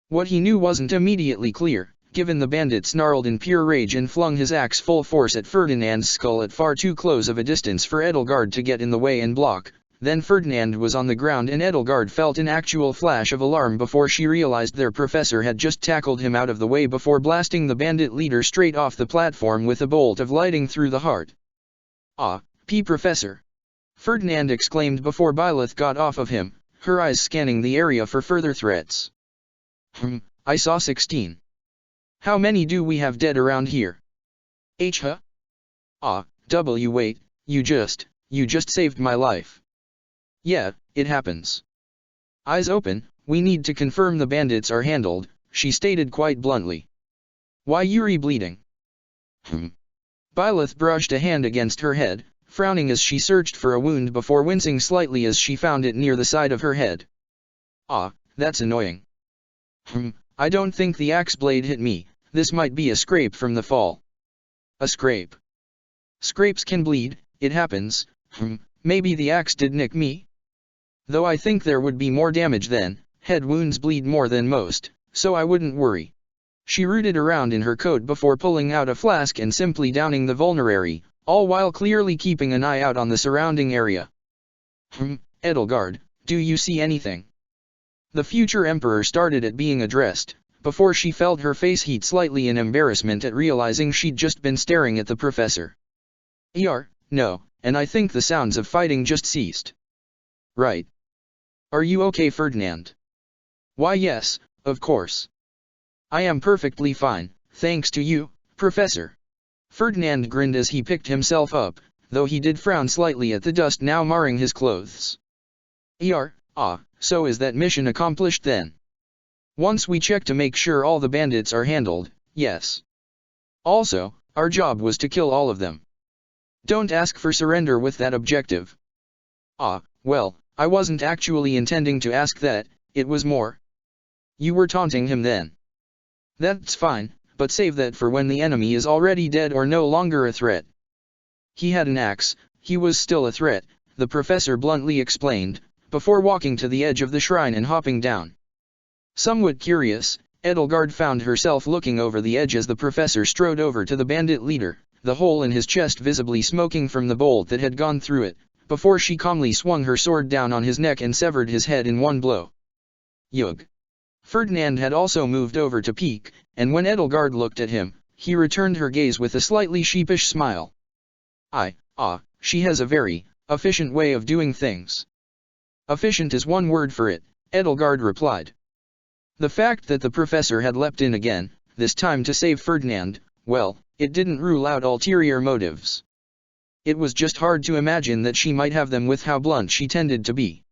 What he knew wasn't immediately clear, given the bandit snarled in pure rage and flung his axe full force at Ferdinand's skull at far too close of a distance for Edelgard to get in the way and block. Then Ferdinand was on the ground and Edelgard felt an actual flash of alarm before she realized their professor had just tackled him out of the way before blasting the bandit leader straight off the platform with a bolt of lightning through the heart. "Ah, Professor!" Ferdinand exclaimed before Byleth got off of him, her eyes scanning the area for further threats. I saw 16. How many do we have dead around here?" Huh? Ah, wait, you just saved my life." "Yeah, it happens." Eyes open, "We need to confirm the bandits are handled," she stated quite bluntly. "Why Yuri bleeding?" Byleth brushed a hand against her head, frowning as she searched for a wound before wincing slightly as she found it near the side of her head. "Ah, that's annoying." "I don't think the axe blade hit me, this might be a scrape from the fall." "A scrape? Scrapes can bleed, it happens. Maybe the axe did nick me? Though I think there would be more damage then, head wounds bleed more than most, so I wouldn't worry." She rooted around in her coat before pulling out a flask and simply downing the vulnerary, all while clearly keeping an eye out on the surrounding area. "Edelgard, do you see anything?" The future emperor started at being addressed, before she felt her face heat slightly in embarrassment at realizing she'd just been staring at the professor. No, and I think the sounds of fighting just ceased." "Right. Are you okay, Ferdinand?" "Why yes, of course. I am perfectly fine, thanks to you, Professor." Ferdinand grinned as he picked himself up, though he did frown slightly at the dust now marring his clothes. So is that mission accomplished then?" "Once we check to make sure all the bandits are handled, yes. Also, our job was to kill all of them. Don't ask for surrender with that objective." Well, I wasn't actually intending to ask that, it was more. You were taunting him then." "That's fine, but save that for when the enemy is already dead or no longer a threat." "He had an axe, he was still a threat," the professor bluntly explained, before walking to the edge of the shrine and hopping down. Somewhat curious, Edelgard found herself looking over the edge as the professor strode over to the bandit leader, the hole in his chest visibly smoking from the bolt that had gone through it, before she calmly swung her sword down on his neck and severed his head in one blow. Yug. Ferdinand had also moved over to peek, and when Edelgard looked at him, he returned her gaze with a slightly sheepish smile. She has a very efficient way of doing things." "Efficient is one word for it," Edelgard replied. The fact that the professor had leapt in again, this time to save Ferdinand, well, it didn't rule out ulterior motives. It was just hard to imagine that she might have them with how blunt she tended to be.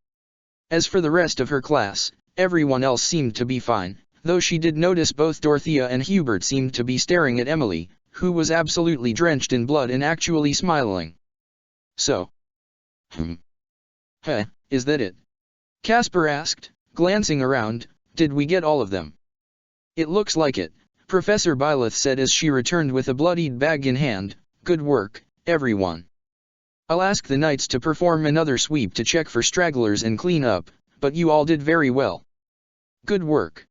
As for the rest of her class, everyone else seemed to be fine, though she did notice both Dorothea and Hubert seemed to be staring at Emily, who was absolutely drenched in blood and actually smiling. "So. Is that it?" Caspar asked, glancing around. "Did we get all of them?" "It looks like it," Professor Byleth said as she returned with a bloodied bag in hand. "Good work, everyone. I'll ask the knights to perform another sweep to check for stragglers and clean up, but you all did very well. Good work.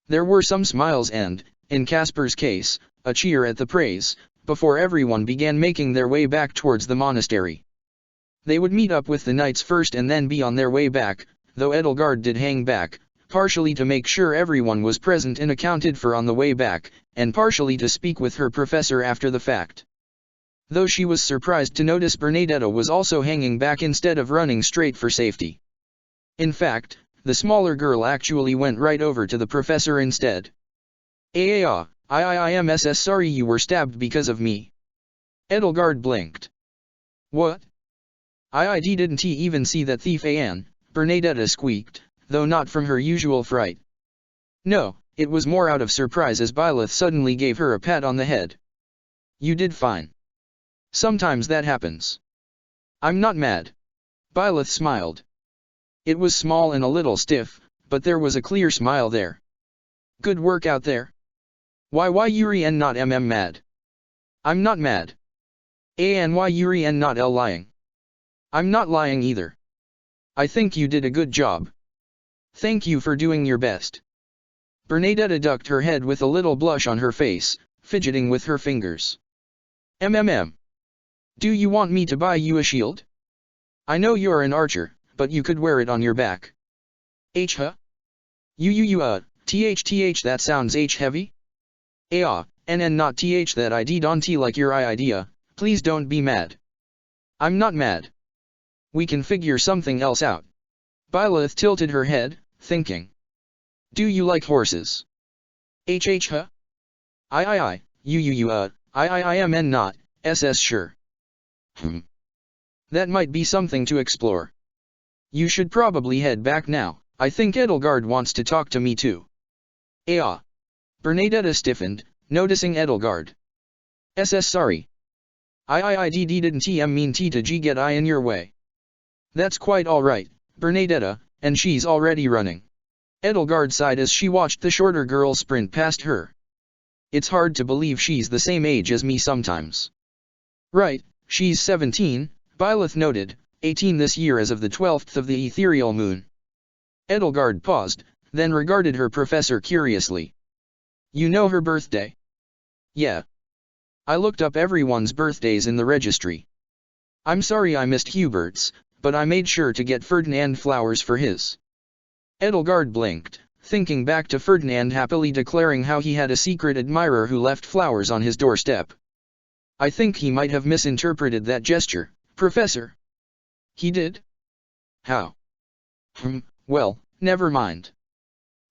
There were some smiles and, in Casper's case, a cheer at the praise, before everyone began making their way back towards the monastery. They would meet up with the knights first and then be on their way back, though Edelgard did hang back, partially to make sure everyone was present and accounted for on the way back, and partially to speak with her professor after the fact. Though she was surprised to notice Bernadetta was also hanging back instead of running straight for safety. In fact, the smaller girl actually went right over to the professor instead. IMSS sorry you were stabbed because of me. Edelgard blinked. What? I didn't even see that thief Anne, Bernadetta squeaked, though not from her usual fright. No, it was more out of surprise as Byleth suddenly gave her a pat on the head. You did fine. Sometimes that happens. I'm not mad. Byleth smiled. It was small and a little stiff, but there was a clear smile there. Good work out there. Why Yuri and not mad? I'm not mad. And why Yuri and not lying? I'm not lying either. I think you did a good job. Thank you for doing your best. Bernadetta ducked her head with a little blush on her face, fidgeting with her fingers. Do you want me to buy you a shield? I know you're an archer, but you could wear it on your back. Huh? Th that sounds heavy? And not that I don't like your idea, please don't be mad. I'm not mad. We can figure something else out. Byleth tilted her head, thinking. Do you like horses? Huh? I am not, ss sure. That might be something to explore. You should probably head back now, I think Edelgard wants to talk to me too. Bernadetta stiffened, noticing Edelgard. Ss sorry. Didn't mean to get in your way. That's quite alright, Bernadetta, and she's already running. Edelgard sighed as she watched the shorter girl sprint past her. It's hard to believe she's the same age as me sometimes. Right, she's 17, Byleth noted, 18 this year as of the 12th of the ethereal moon. Edelgard paused, then regarded her professor curiously. You know her birthday? Yeah. I looked up everyone's birthdays in the registry. I'm sorry I missed Hubert's, but I made sure to get Ferdinand flowers for his. Edelgard blinked, thinking back to Ferdinand happily declaring how he had a secret admirer who left flowers on his doorstep. I think he might have misinterpreted that gesture, Professor. He did? How? Well, never mind.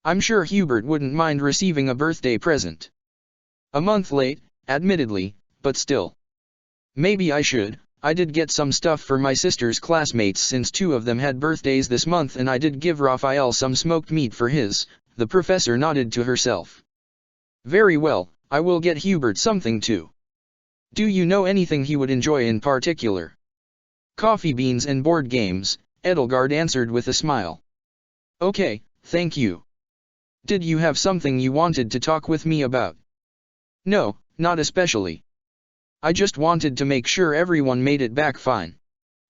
I'm sure Hubert wouldn't mind receiving a birthday present. A month late, admittedly, but still. Maybe I should. I did get some stuff for my sister's classmates since 2 of them had birthdays this month, and I did give Raphael some smoked meat for his. The professor nodded to herself. Very well, I will get Hubert something too. Do you know anything he would enjoy in particular? Coffee beans and board games, Edelgard answered with a smile. Okay, thank you. Did you have something you wanted to talk with me about? No, not especially. I just wanted to make sure everyone made it back fine.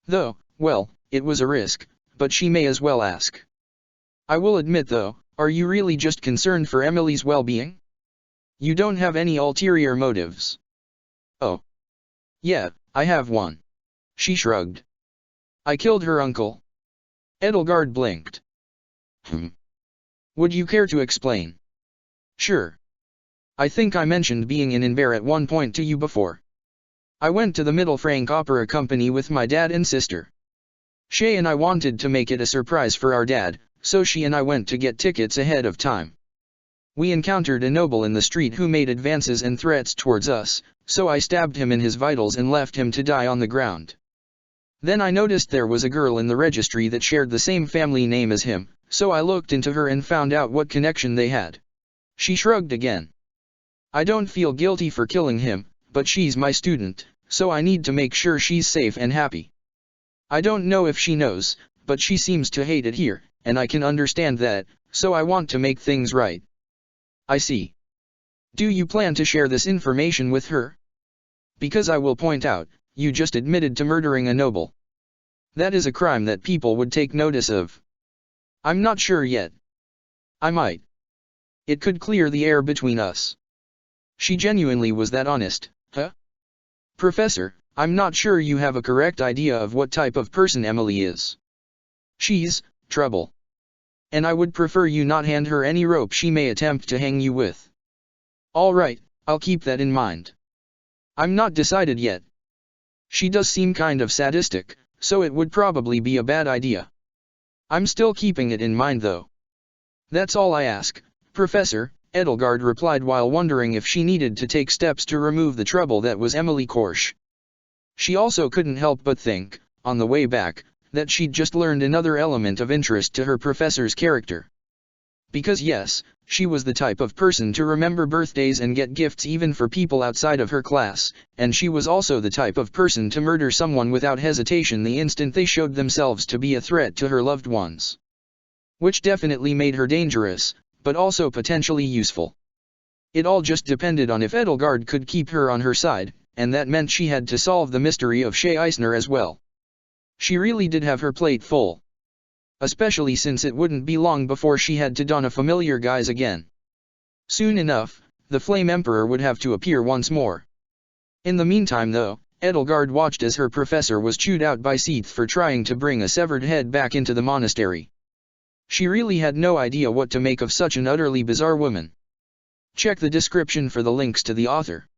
Though, well, it was a risk, but she may as well ask. I will admit though, are you really just concerned for Emily's well-being? You don't have any ulterior motives? Oh. Yeah, I have one. She shrugged. I killed her uncle. Edelgard blinked. Would you care to explain? Sure. I think I mentioned being in Inver at one point to you before. I went to the Middle Frank Opera Company with my dad and sister. Shay and I wanted to make it a surprise for our dad, so she and I went to get tickets ahead of time. We encountered a noble in the street who made advances and threats towards us, so I stabbed him in his vitals and left him to die on the ground. Then I noticed there was a girl in the registry that shared the same family name as him, so I looked into her and found out what connection they had. She shrugged again. I don't feel guilty for killing him, but she's my student, so I need to make sure she's safe and happy. I don't know if she knows, but she seems to hate it here, and I can understand that, so I want to make things right. I see. Do you plan to share this information with her? Because I will point out, you just admitted to murdering a noble. That is a crime that people would take notice of. I'm not sure yet. I might. It could clear the air between us. She genuinely was that honest, huh? Professor, I'm not sure you have a correct idea of what type of person Emily is. She's trouble. And I would prefer you not hand her any rope she may attempt to hang you with. All right, I'll keep that in mind. I'm not decided yet. She does seem kind of sadistic, so it would probably be a bad idea. I'm still keeping it in mind though. That's all I ask, Professor, Edelgard replied while wondering if she needed to take steps to remove the trouble that was Emily Korsch. She also couldn't help but think, on the way back, that she'd just learned another element of interest to her professor's character. Because yes, she was the type of person to remember birthdays and get gifts even for people outside of her class, and she was also the type of person to murder someone without hesitation the instant they showed themselves to be a threat to her loved ones. Which definitely made her dangerous, but also potentially useful. It all just depended on if Edelgard could keep her on her side, and that meant she had to solve the mystery of Shay Eisner as well. She really did have her plate full. Especially since it wouldn't be long before she had to don a familiar guise again. Soon enough, the Flame Emperor would have to appear once more. In the meantime though, Edelgard watched as her professor was chewed out by Seath for trying to bring a severed head back into the monastery. She really had no idea what to make of such an utterly bizarre woman. Check the description for the links to the author.